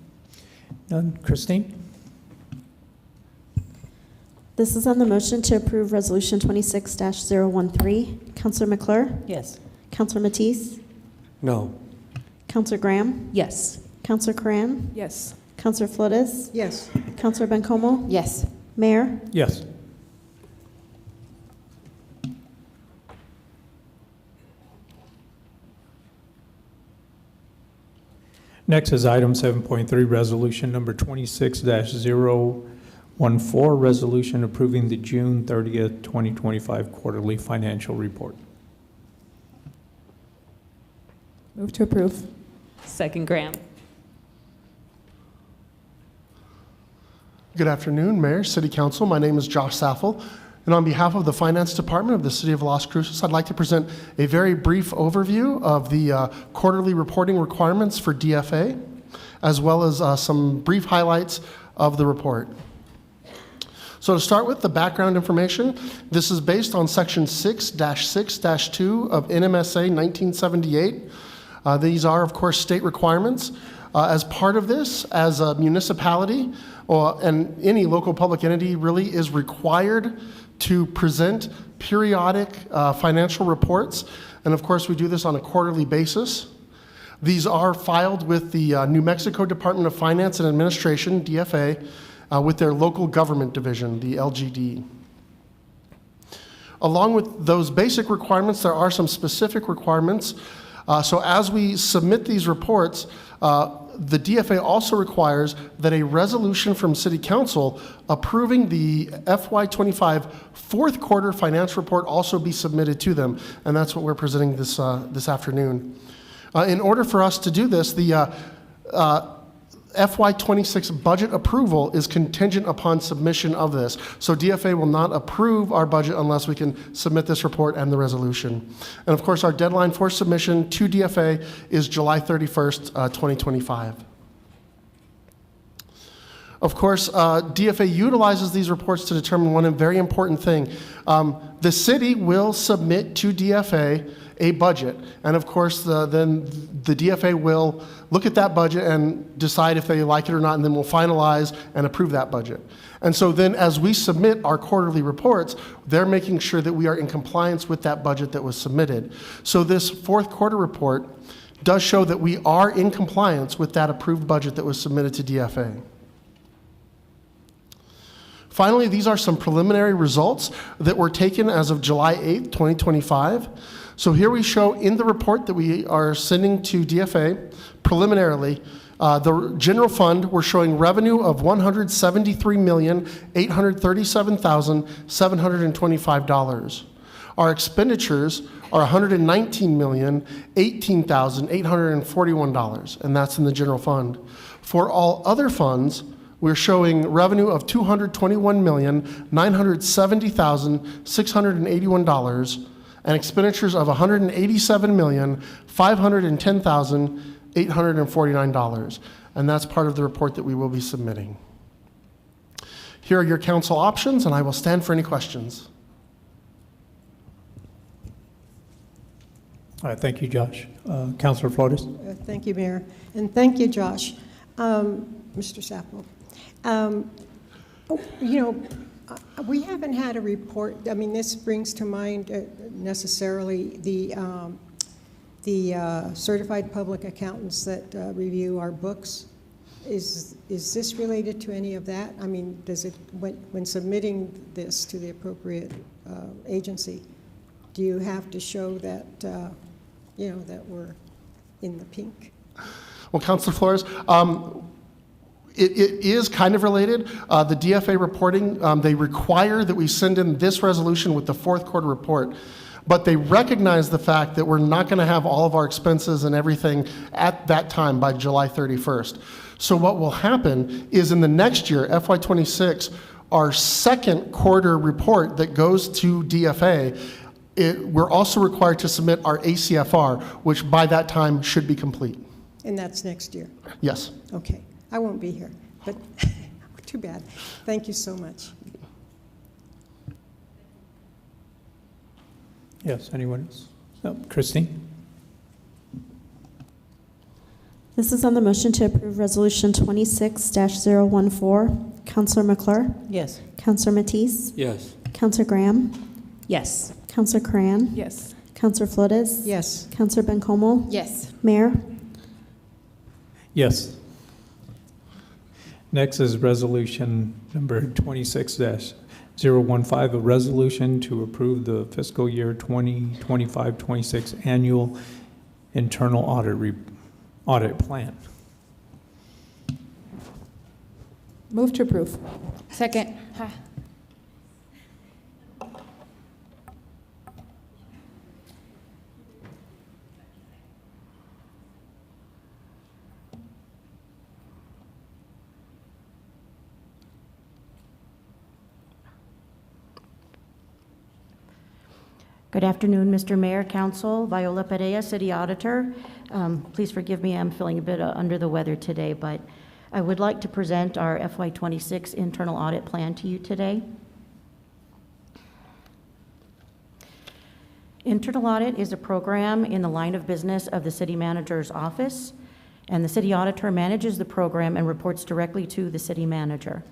None. Christine? This is on the motion to approve Resolution 26-013. Counselor McClure? Yes. Counselor Matisse? No. Counselor Graham? Yes. Counselor Coran? Yes. Counselor Flores? Yes. Counselor Bencomo? Yes. Mayor? Yes. Next is item 7.3, resolution number 26-014, resolution approving the June 30th, 2025 quarterly financial report. Move to approve. Second, Graham. Good afternoon, Mayor, City Council. My name is Josh Saffel, and on behalf of the Finance Department of the City of Las Cruces, I'd like to present a very brief overview of the quarterly reporting requirements for DFA, as well as some brief highlights of the report. So to start with the background information, this is based on Section 6-6-2 of NMSA 1978. These are, of course, state requirements. As part of this, as a municipality and any local public entity really is required to present periodic financial reports. And of course, we do this on a quarterly basis. These are filed with the New Mexico Department of Finance and Administration, DFA, with their local government division, the LGD. Along with those basic requirements, there are some specific requirements. So as we submit these reports, the DFA also requires that a resolution from City Council approving the FY25 fourth quarter financial report also be submitted to them, and that's what we're presenting this afternoon. In order for us to do this, the FY26 budget approval is contingent upon submission of this. So DFA will not approve our budget unless we can submit this report and the resolution. And of course, our deadline for submission to DFA is July 31st, 2025. Of course, DFA utilizes these reports to determine one very important thing. The city will submit to DFA a budget. And of course, then the DFA will look at that budget and decide if they like it or not, and then we'll finalize and approve that budget. And so then as we submit our quarterly reports, they're making sure that we are in compliance with that budget that was submitted. So this fourth quarter report does show that we are in compliance with that approved budget that was submitted to DFA. Finally, these are some preliminary results that were taken as of July 8th, 2025. So here we show in the report that we are sending to DFA preliminarily, the general fund, we're showing revenue of $173,837,725. Our expenditures are $119,018,841, and that's in the general fund. For all other funds, we're showing revenue of $221,970,681 and expenditures of $187,510,849. And that's part of the report that we will be submitting. Here are your council options, and I will stand for any questions. All right, thank you, Josh. Councilor Flores? Thank you, Mayor. And thank you, Josh. Mr. Sappel. We haven't had a report. I mean, this brings to mind necessarily the certified public accountants that review our books. Is this related to any of that? I mean, does it, when submitting this to the appropriate agency, do you have to show that, that we're in the pink? Well, Councilor Flores, it is kind of related. The DFA reporting, they require that we send in this resolution with the fourth quarter report, but they recognize the fact that we're not going to have all of our expenses and everything at that time by July 31st. So what will happen is in the next year, FY26, our second quarter report that goes to DFA, we're also required to submit our ACFR, which by that time should be complete. And that's next year? Yes. Okay. I won't be here, but too bad. Thank you so much. Yes, anyone else? No, Christine? This is on the motion to approve Resolution 26-014. Counselor McClure? Yes. Counselor Matisse? Yes. Counselor Graham? Yes. Counselor Cran? Yes. Counselor Flores? Yes. Counselor Bencomo? Yes. Mayor? Yes. Next is resolution number 26-015, a resolution to approve the fiscal year 2025-26 annual internal audit plan. Move to approve. Second. Good afternoon, Mr. Mayor, Council. Viola Perea, City Auditor. Please forgive me, I'm feeling a bit under the weather today, but I would like to present our FY26 internal audit plan to you today. Internal audit is a program in the line of business of the City Manager's office, and the City Auditor manages the program and reports directly to the City Manager.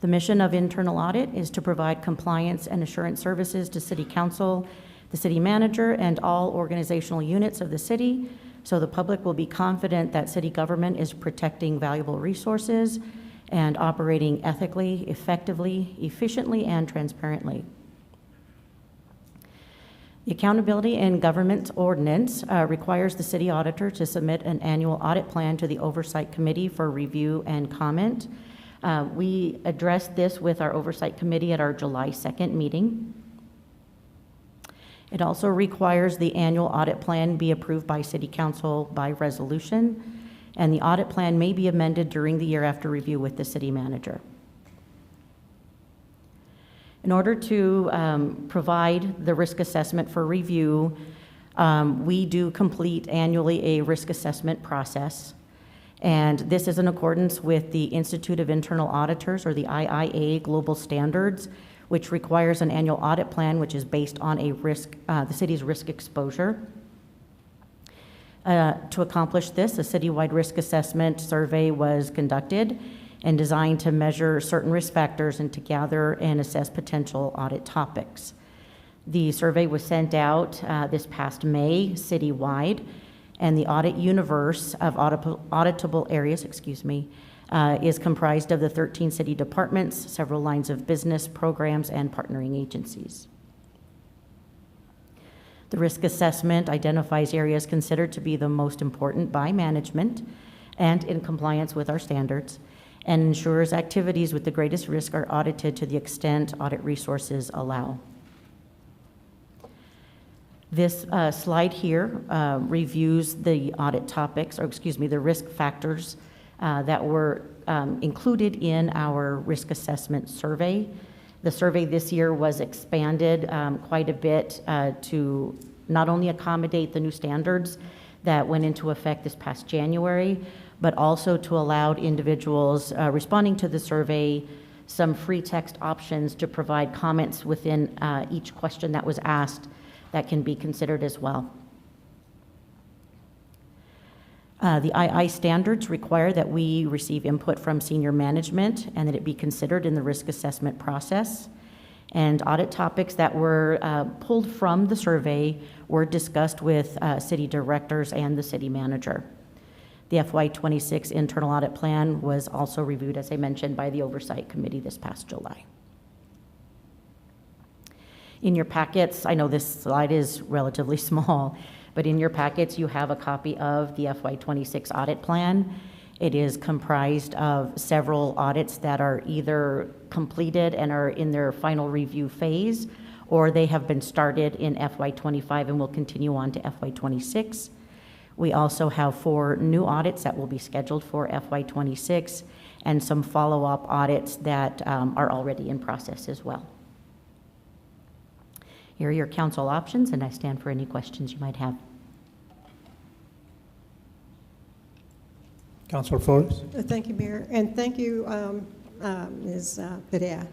The mission of internal audit is to provide compliance and assurance services to City Council, the City Manager, and all organizational units of the city, so the public will be confident that city government is protecting valuable resources and operating ethically, effectively, efficiently, and transparently. The Accountability and Government Ordinance requires the City Auditor to submit an annual audit plan to the Oversight Committee for review and comment. We addressed this with our Oversight Committee at our July 2nd meeting. It also requires the annual audit plan be approved by City Council by resolution, and the audit plan may be amended during the year after review with the City Manager. In order to provide the risk assessment for review, we do complete annually a risk assessment process. And this is in accordance with the Institute of Internal Auditors, or the IIA Global Standards, which requires an annual audit plan, which is based on a risk, the city's risk exposure. To accomplish this, a citywide risk assessment survey was conducted and designed to measure certain risk factors and to gather and assess potential audit topics. The survey was sent out this past May citywide, and the audit universe of auditable areas, is comprised of the 13 city departments, several lines of business, programs, and partnering agencies. The risk assessment identifies areas considered to be the most important by management and in compliance with our standards, and ensures activities with the greatest risk are audited to the extent audit resources allow. This slide here reviews the audit topics, or excuse me, the risk factors that were included in our risk assessment survey. The survey this year was expanded quite a bit to not only accommodate the new standards that went into effect this past January, but also to allow individuals responding to the survey some free text options to provide comments within each question that was asked that can be considered as well. The II standards require that we receive input from senior management and that it be considered in the risk assessment process. And audit topics that were pulled from the survey were discussed with city directors and the city manager. The FY26 internal audit plan was also reviewed, as I mentioned, by the Oversight Committee this past July. In your packets, I know this slide is relatively small, but in your packets you have a copy of the FY26 audit plan. It is comprised of several audits that are either completed and are in their final review phase, or they have been started in FY25 and will continue on to FY26. We also have 4 new audits that will be scheduled for FY26 and some follow-up audits that are already in process as well. Here are your council options, and I stand for any questions you might have. Councilor Flores? Thank you, Mayor, and thank you, Ms. Perea.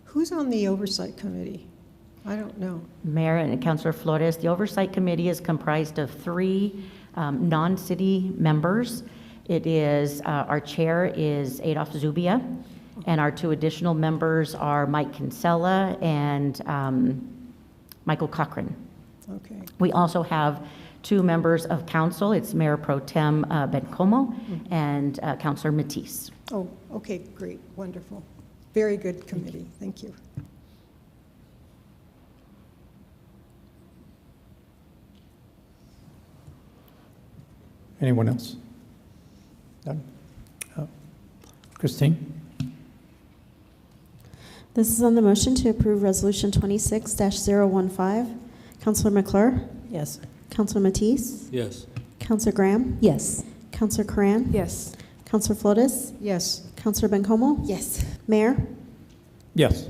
Who's on the Oversight Committee? I don't know. Mayor and Councilor Flores, the Oversight Committee is comprised of 3 non-city members. It is, our chair is Adolph Zubia, and our 2 additional members are Mike Kinsella and Michael Cochran. Okay. We also have 2 members of council. It's Mayor Pro Tem Bencomo and Councilor Matisse. Oh, okay, great, wonderful. Very good committee, thank you. Anyone else? None? Christine? This is on the motion to approve Resolution 26-015. Councilor McClure? Yes. Councilor Matisse? Yes. Councilor Graham? Yes. Councilor Coran? Yes. Councilor Flores? Yes. Councilor Bencomo? Yes. Mayor? Yes.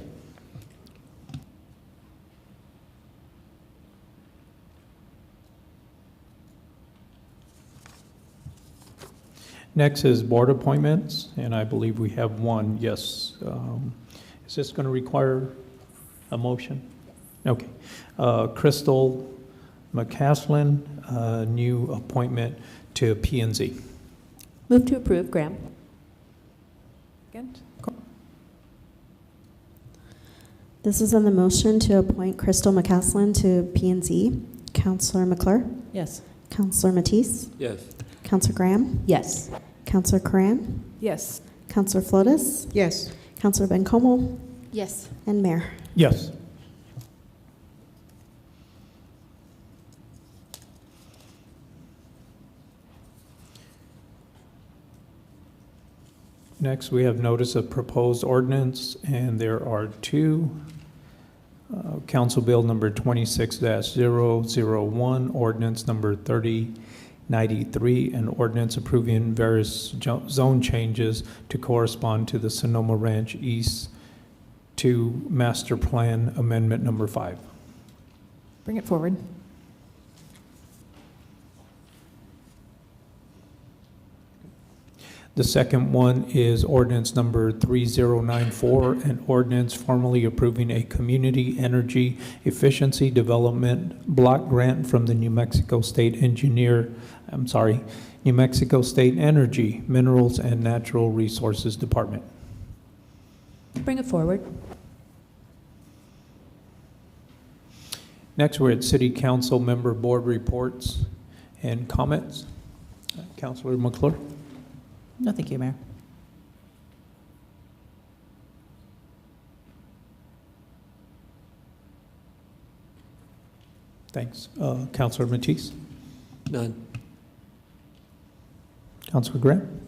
Next is board appointments, and I believe we have 1. Yes. Is this going to require a motion? Okay. Crystal McCaslin, new appointment to P&Z. Move to approve. Graham. Second. This is on the motion to appoint Crystal McCaslin to P&Z. Councilor McClure? Yes. Councilor Matisse? Yes. Councilor Graham? Yes. Councilor Coran? Yes. Councilor Flores? Yes. Councilor Bencomo? Yes. And Mayor? Yes. Next, we have notice of proposed ordinance, and there are 2. Council Bill number 26-001, ordinance number 3093, and ordinance approving various zone changes to correspond to the Sonoma Ranch East 2 Master Plan Amendment number 5. Bring it forward. The second one is ordinance number 3094, an ordinance formally approving a community energy efficiency development block grant from the New Mexico State New Mexico State Energy, Minerals and Natural Resources Department. Bring it forward. Next, we're at City Council member board reports and comments. Councilor McClure. No, thank you, Mayor. Thanks. Councilor Matisse? None. Councilor Graham?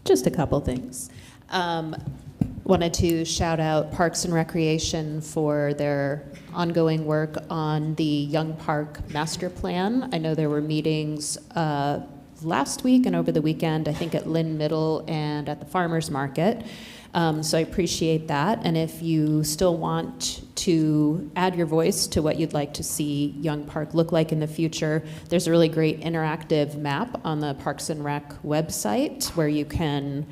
Just a couple things. Wanted to shout out Parks and Recreation for their ongoing work on the Young Park Master Plan. I know there were meetings last week and over the weekend, I think at Lynn Middle and at the Farmers Market. So I appreciate that. And if you still want to add your voice to what you'd like to see Young Park look like in the future, there's a really great interactive map on the Parks and Rec website where you can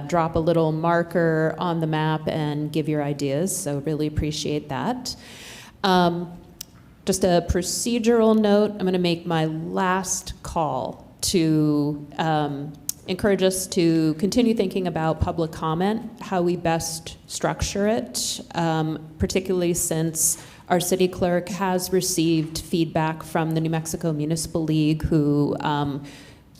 drop a little marker on the map and give your ideas. So really appreciate that. Just a procedural note, I'm going to make my last call to encourage us to continue thinking about public comment, how we best structure it, particularly since our city clerk has received feedback from the New Mexico Municipal League, who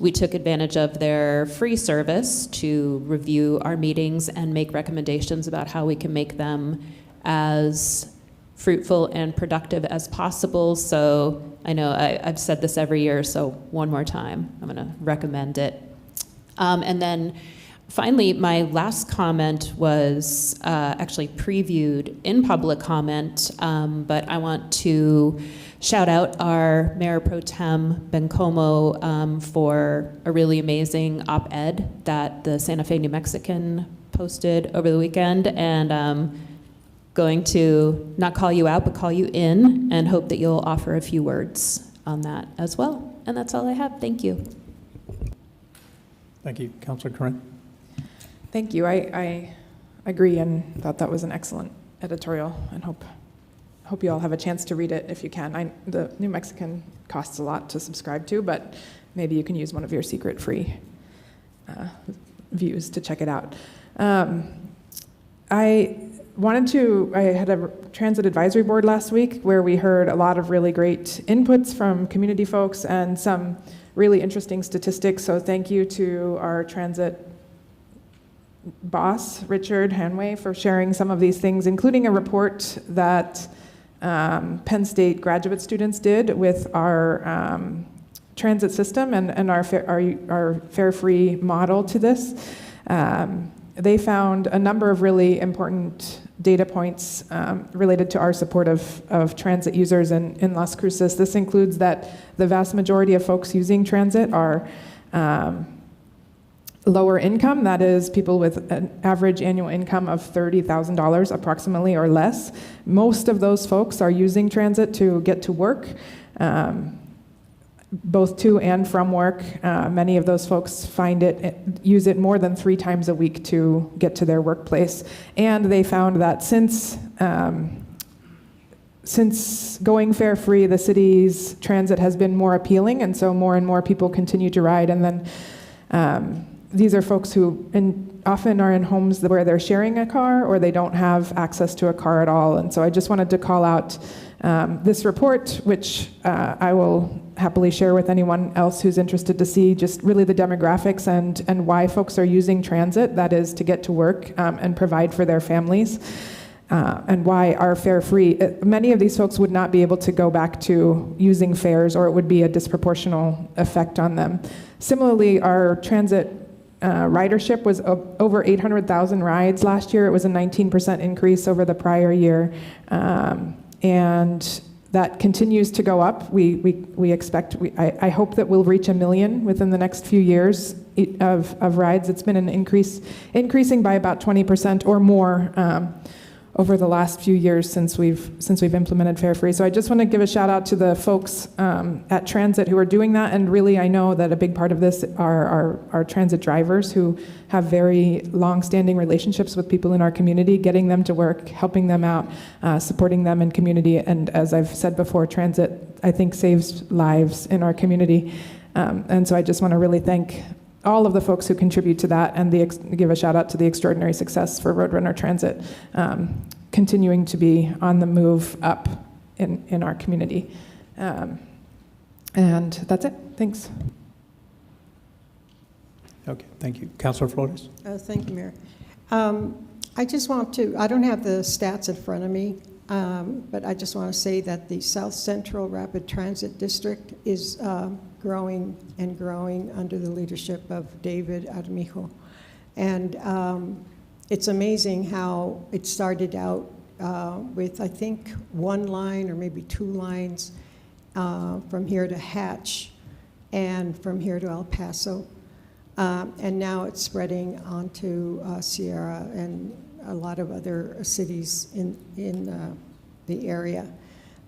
we took advantage of their free service to review our meetings and make recommendations about how we can make them as fruitful and productive as possible. So I know I've said this every year, so one more time, I'm gonna recommend it. And then finally, my last comment was actually previewed in public comment, but I want to shout out our Mayor Pro Tem Bencomo for a really amazing op-ed that the Santa Fe New Mexican posted over the weekend, and going to not call you out, but call you in, and hope that you'll offer a few words on that as well. And that's all I have. Thank you. Thank you. Councilor Corinne? Thank you. I agree and thought that was an excellent editorial, and hope you all have a chance to read it if you can. The New Mexican costs a lot to subscribe to, but maybe you can use one of your secret free views to check it out. I had a transit advisory board last week where we heard a lot of really great inputs from community folks and some really interesting statistics. So thank you to our transit boss, Richard Hanway, for sharing some of these things, including a report that Penn State graduate students did with our transit system and our fare-free model to this. They found a number of really important data points related to our support of transit users in Las Cruces. This includes that the vast majority of folks using transit are lower income, that is, people with an average annual income of $30,000 approximately or less. Most of those folks are using transit to get to work, both to and from work. Many of those folks use it more than 3 times a week to get to their workplace. And they found that since going fare free, the city's transit has been more appealing, and so more and more people continue to ride. And then these are folks who often are in homes where they're sharing a car or they don't have access to a car at all. And so I just wanted to call out this report, which I will happily share with anyone else who's interested to see just really the demographics and why folks are using transit, that is to get to work and provide for their families, and why our fare free, many of these folks would not be able to go back to using fares, or it would be a disproportional effect on them. Similarly, our transit ridership was over 800,000 rides last year. It was a 19% increase over the prior year. And that continues to go up. We expect, I hope that we'll reach 1 million within the next few years of rides. It's been an increasing by about 20% or more over the last few years since we've implemented fare free. So I just want to give a shout out to the folks at Transit who are doing that. And really, I know that a big part of this are our transit drivers who have very long-standing relationships with people in our community, getting them to work, helping them out, supporting them in community. And as I've said before, transit, I think, saves lives in our community. And so I just want to really thank all of the folks who contribute to that, and give a shout out to the extraordinary success for Roadrunner Transit, continuing to be on the move up in our community. And that's it. Thanks. Okay, thank you. Councilor Flores? Thank you, Mayor. I just want to, I don't have the stats in front of me, But I just want to say that the South Central Rapid Transit District is growing and growing under the leadership of David Armijo. And it's amazing how it started out with, I think, one line or maybe two lines from here to Hatch and from here to El Paso. And now it's spreading onto Sierra and a lot of other cities in the area.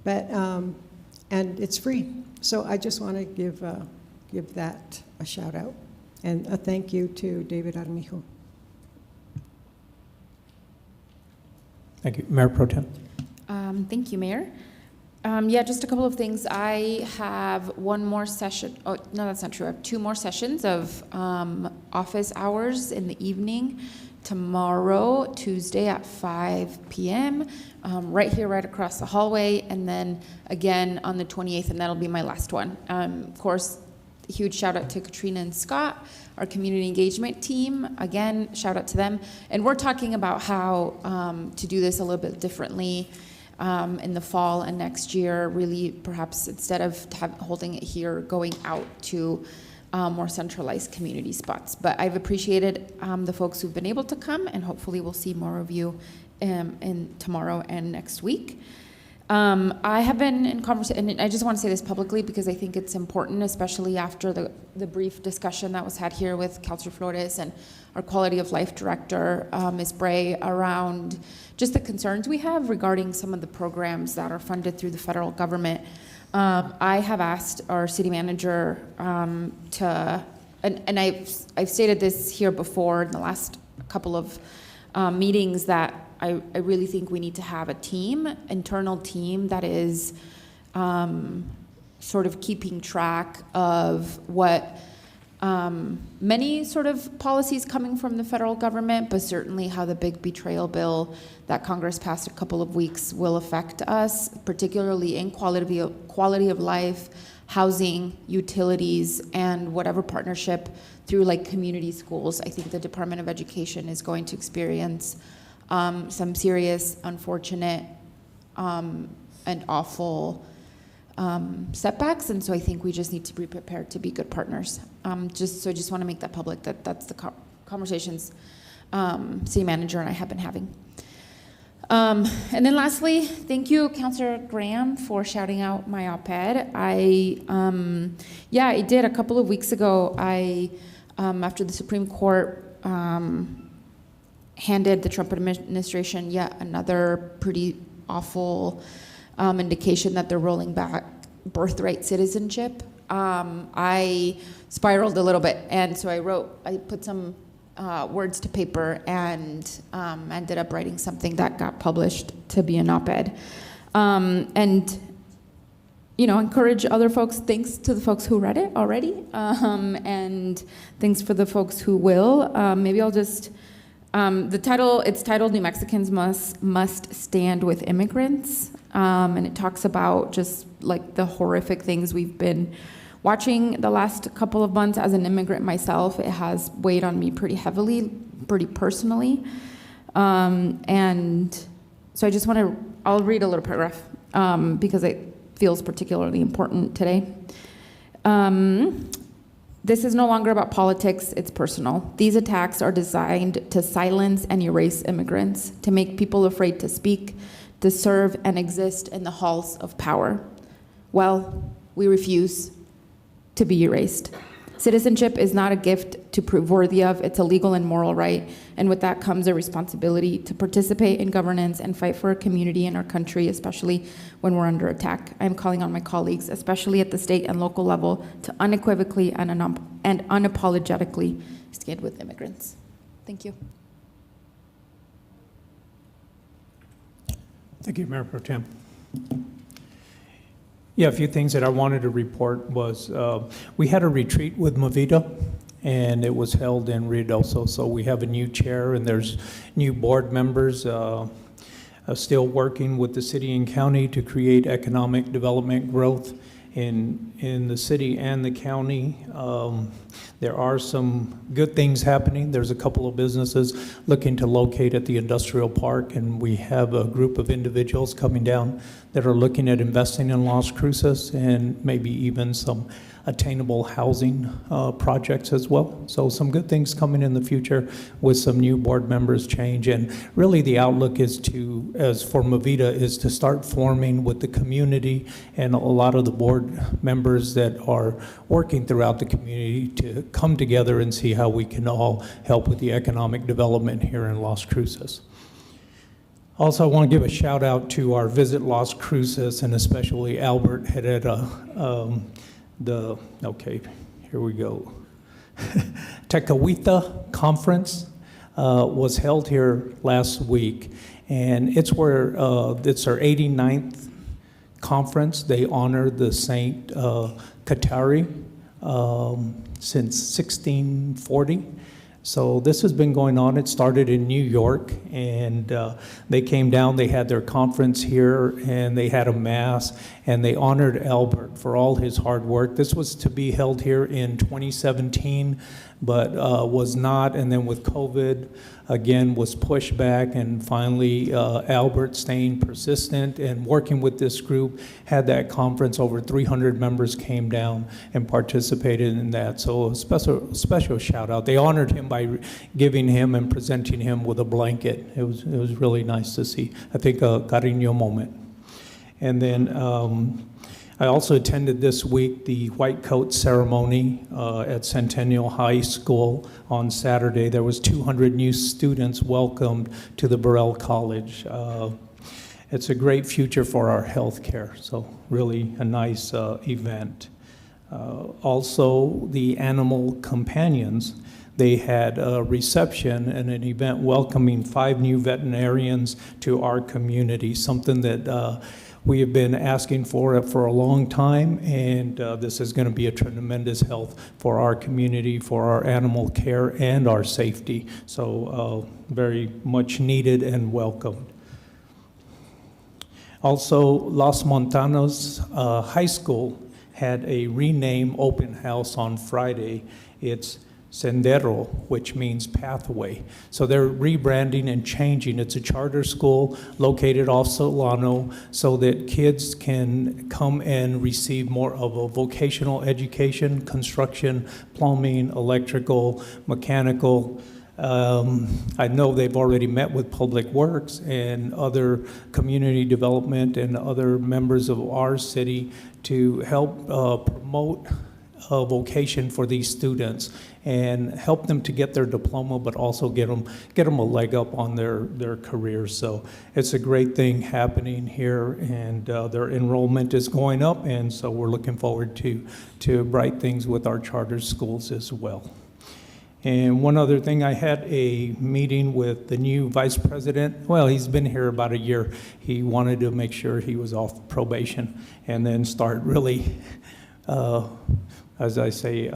But, and it's free. So I just want to give that a shout out. And a thank you to David Armijo. Thank you. Mayor Pro Tem. Thank you, Mayor. Yeah, just a couple of things. I have one more session. Oh, no, that's not true. I have two more sessions of office hours in the evening. Tomorrow, Tuesday at 5 p.m., right here, right across the hallway, and then again on the 28th, and that'll be my last one. Of course, a huge shout out to Katrina and Scott, our community engagement team. Again, shout out to them. And we're talking about how to do this a little bit differently in the fall and next year, really perhaps instead of holding it here, going out to more centralized community spots. But I've appreciated the folks who've been able to come, and hopefully we'll see more of you in tomorrow and next week. I have been in conversation, and I just want to say this publicly because I think it's important, especially after the brief discussion that was had here with Councilor Flores and our Quality of Life Director, Ms. Bray, around just the concerns we have regarding some of the programs that are funded through the federal government. I have asked our city manager to, and I've stated this here before in the last couple of meetings, that I really think we need to have a team, internal team, that is sort of keeping track of what many sort of policies coming from the federal government, but certainly how the big betrayal bill that Congress passed a couple of weeks will affect us, particularly in quality of life, housing, utilities, and whatever partnership through like community schools. I think the Department of Education is going to experience some serious, unfortunate, and awful setbacks, and so I think we just need to be prepared to be good partners. I just want to make that public, that that's the conversations city manager and I have been having. And then lastly, thank you, Councilor Graham, for shouting out my op-ed. I did a couple of weeks ago. After the Supreme Court handed the Trump administration yet another pretty awful indication that they're rolling back birthright citizenship, I spiraled a little bit, and so I put some words to paper and ended up writing something that got published to be an op-ed. And encourage other folks, thanks to the folks who read it already, and thanks for the folks who will. Maybe I'll just, it's titled New Mexicans Must Stand with Immigrants, and it talks about just like the horrific things we've been watching the last couple of months. As an immigrant myself, it has weighed on me pretty heavily, pretty personally. And so I just I'll read a little paragraph because it feels particularly important today. This is no longer about politics, it's personal. These attacks are designed to silence and erase immigrants, to make people afraid to speak, to serve and exist in the halls of power. Well, we refuse to be erased. Citizenship is not a gift to prove worthy of, it's a legal and moral right, and with that comes a responsibility to participate in governance and fight for our community and our country, especially when we're under attack. I'm calling on my colleagues, especially at the state and local level, to unequivocally and unapologetically stand with immigrants. Thank you. Thank you, Mayor Pro Tem. Yeah, a few things that I wanted to report was we had a retreat with Movida, and it was held in Ruidoso. So we have a new chair, and there's new board members still working with the city and county to create economic development growth in the city and the county. There are some good things happening. There's a couple of businesses looking to locate at the industrial park, and we have a group of individuals coming down that are looking at investing in Las Cruces and maybe even some attainable housing projects as well. So some good things coming in the future with some new board members change. And really the outlook is to, as for Movida, is to start forming with the community and a lot of the board members that are working throughout the community to come together and see how we can all help with the economic development here in Las Cruces. Also, I want to give a shout out to our Visit Las Cruces, and especially Albert Herrera. Here we go. Tecawitha Conference was held here last week, and it's where it's our 89th conference. They honor the Saint Katari since 1640. So this has been going on. It started in New York, and they came down, they had their conference here, and they had a mass, and they honored Albert for all his hard work. This was to be held here in 2017, but was not, and then with COVID, again, was pushed back, and finally Albert, staying persistent and working with this group, had that conference. Over 300 members came down and participated in that. So a special shout out. They honored him by giving him and presenting him with a blanket. It was really nice to see. I think a cariño moment. And then I also attended this week the white coat ceremony at Centennial High School on Saturday. There was 200 new students welcomed to the Burrell College. It's a great future for our healthcare, so really a nice event. Also, the Animal Companions, they had a reception and an event welcoming 5 new veterinarians to our community, something that we have been asking for a long time, and this is going to be a tremendous help for our community, for our animal care, and our safety. So very much needed and welcomed. Also, Los Montanos High School had a rename open house on Friday. It's Sendero, which means pathway. So they're rebranding and changing. It's a charter school located off Solano so that kids can come and receive more of a vocational education, construction, plumbing, electrical, mechanical. I know they've already met with Public Works and other community development and other members of our city to help promote a vocation for these students and help them to get their diploma, but also get them a leg up on their careers. So it's a great thing happening here, and their enrollment is going up, and so we're looking forward to bright things with our charter schools as well. And one other thing, I had a meeting with the new vice president. Well, he's been here about a year. He wanted to make sure he was off probation and then start really, as I say,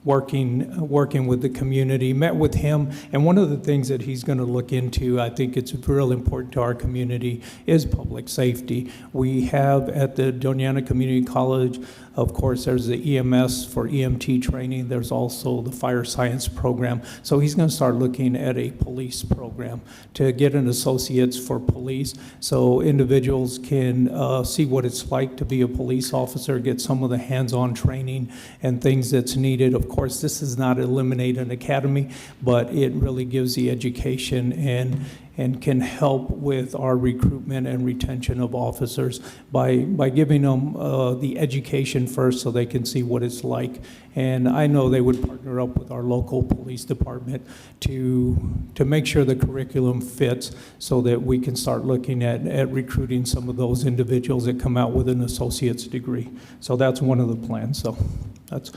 working with the community. Met with him, and one of the things that he's going to look into, I think it's real important to our community, is public safety. We have at the Doñana Community College, of course, there's the EMS for EMT training. There's also the fire science program. So he's going to start looking at a police program to get an associate's for police, so individuals can see what it's like to be a police officer, get some of the hands-on training and things that's needed. Of course, this does not eliminate an academy, but it really gives the education and can help with our recruitment and retention of officers by giving them the education first so they can see what it's like. And I know they would partner up with our local police department to make sure the curriculum fits so that we can start looking at recruiting some of those individuals that come out with an associate's degree. So that's one of the plans. So that's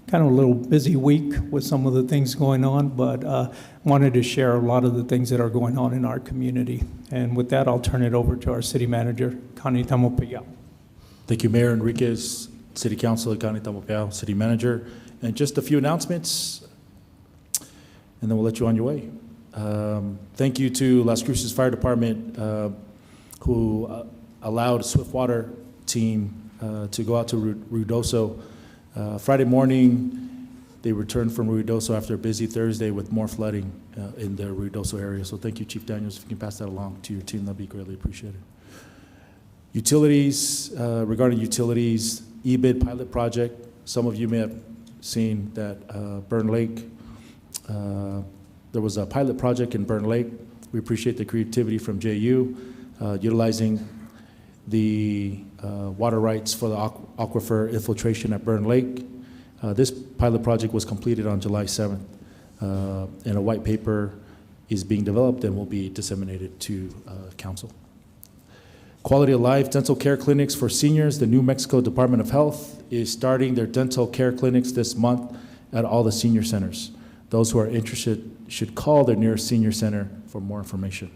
kind of a little busy week with some of the things going on, but wanted to share a lot of the things that are going on in our community. And with that, I'll turn it over to our city manager, Connie Tamopea. Thank you, Mayor Enriquez, City Councilor Connie Tamopea, City Manager. And just a few announcements, and then we'll let you on your way. Thank you to Las Cruces Fire Department who allowed Swiftwater team to go out to Ruidoso. Friday morning, they returned from Ruidoso after a busy Thursday with more flooding in the Ruidoso area. So thank you, Chief Daniels. If you can pass that along to your team, that'd be greatly appreciated. Utilities, regarding utilities, EBID pilot project. Some of you may have seen that Burn Lake, there was a pilot project in Burn Lake. We appreciate the creativity from JU, utilizing the water rights for the aquifer infiltration at Burn Lake. This pilot project was completed on July 7th, and a white paper is being developed and will be disseminated to council. Quality of life dental care clinics for seniors. The New Mexico Department of Health is starting their dental care clinics this month at all the senior centers. Those who are interested should call their nearest senior center for more information.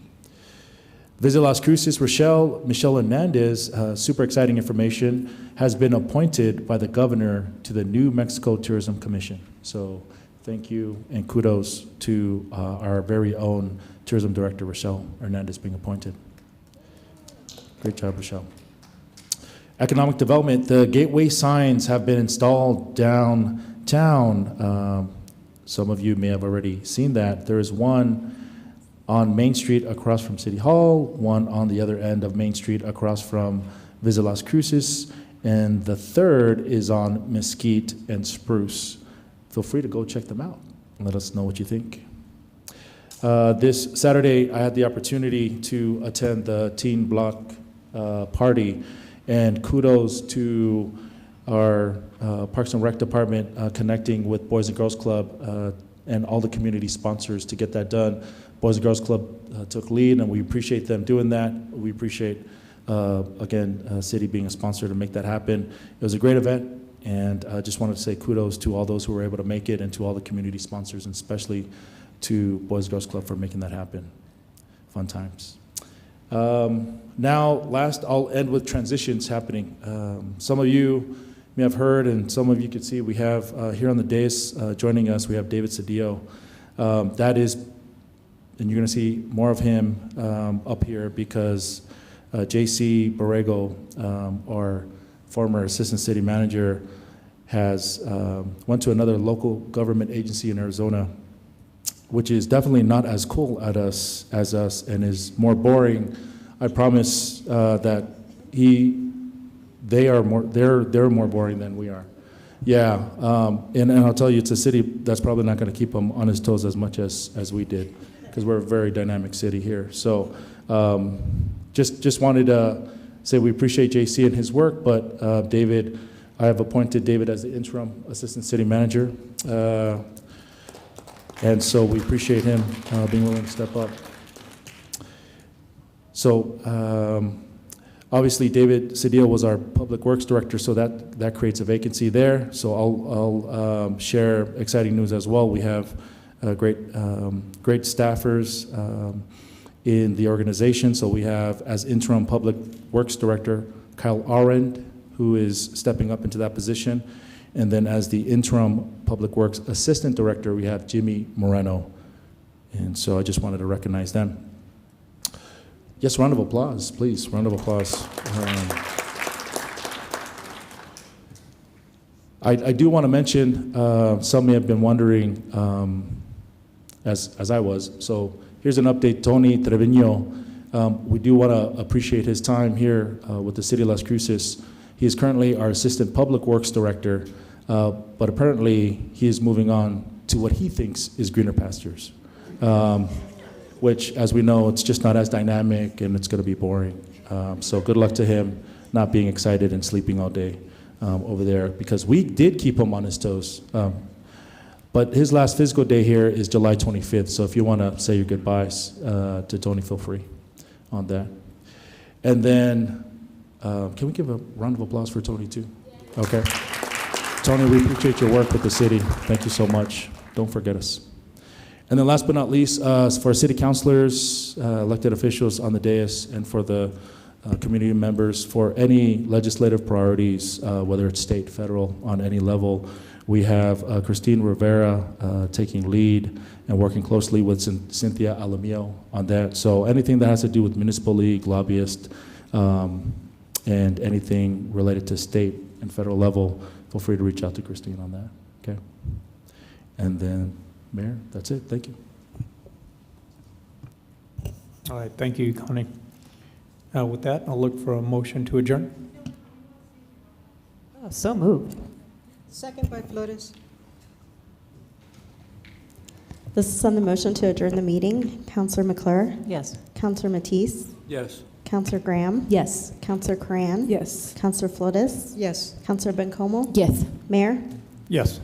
Visit Las Cruces, Michelle Hernandez, super exciting information, has been appointed by the governor to the New Mexico Tourism Commission. So thank you and kudos to our very own tourism director, Rochelle Hernandez, being appointed. Great job, Rochelle. Economic development, the gateway signs have been installed downtown. Some of you may have already seen that. There is one on Main Street across from City Hall, one on the other end of Main Street across from Visit Las Cruces, and the third is on Mesquite and Spruce. Feel free to go check them out and let us know what you think. This Saturday, I had the opportunity to attend the Teen Block party, and kudos to our Parks and Rec Department connecting with Boys and Girls Club and all the community sponsors to get that done. Boys and Girls Club took lead, and we appreciate them doing that. We appreciate, again, City being a sponsor to make that happen. It was a great event, and I just wanted to say kudos to all those who were able to make it and to all the community sponsors, and especially to Boys and Girls Club for making that happen. Fun times. Now, last, I'll end with transitions happening. Some of you may have heard, and some of you can see, we have here on the dais joining us, we have David Cedillo. That is, and you're going to see more of him up here because J.C. Borrego, our former assistant city manager, has went to another local government agency in Arizona, which is definitely not as cool as us and is more boring. I promise that they're more boring than we are. Yeah, and I'll tell you, it's a city that's probably not going to keep him on his toes as much as we did, because we're a very dynamic city here. So just wanted to say we appreciate JC and his work, but David, I have appointed David as the interim assistant city manager. And so we appreciate him being willing to step up. So obviously David Cedillo was our public works director, so that creates a vacancy there. So I'll share exciting news as well. We have great staffers in the organization. So we have, as interim public works director, Kyle Arend, who is stepping up into that position. And then as the interim Public Works Assistant Director, we have Jimmy Moreno. And so I just wanted to recognize them. Yes, round of applause, please, round of applause. I do want to mention, some may have been wondering, as I was, so here's an update. Tony Trevino, we do want to appreciate his time here with the City of Las Cruces. He is currently our Assistant Public Works Director, but apparently he is moving on to what he thinks is greener pastures, which, as we know, it's just not as dynamic and it's going to be boring. So good luck to him not being excited and sleeping all day over there, because we did keep him on his toes. But his last physical day here is July 25th, so if you want to say your goodbyes to Tony, feel free on that. And then, can we give a round of applause for Tony too? Okay. Tony, we appreciate your work with the city. Thank you so much. Don't forget us. And then last but not least, for city councilors, elected officials on the dais, and for the community members, for any legislative priorities, whether it's state, federal, on any level, we have Christine Rivera taking lead and working closely with Cynthia Alamio on that. So anything that has to do with municipal league, lobbyist, And anything related to state and federal level, feel free to reach out to Christine on that, okay? And then, Mayor, that's it. Thank you. All right, thank you, Connie. With that, I'll look for a motion to adjourn. Oh, so moved. Second by Flores. This is on the motion to adjourn the meeting. Counselor McClure? Yes. Counselor Matisse? Yes. Counselor Graham? Yes. Counselor Cran? Yes. Counselor Flores? Yes. Counselor Bencomo? Yes. Mayor? Yes.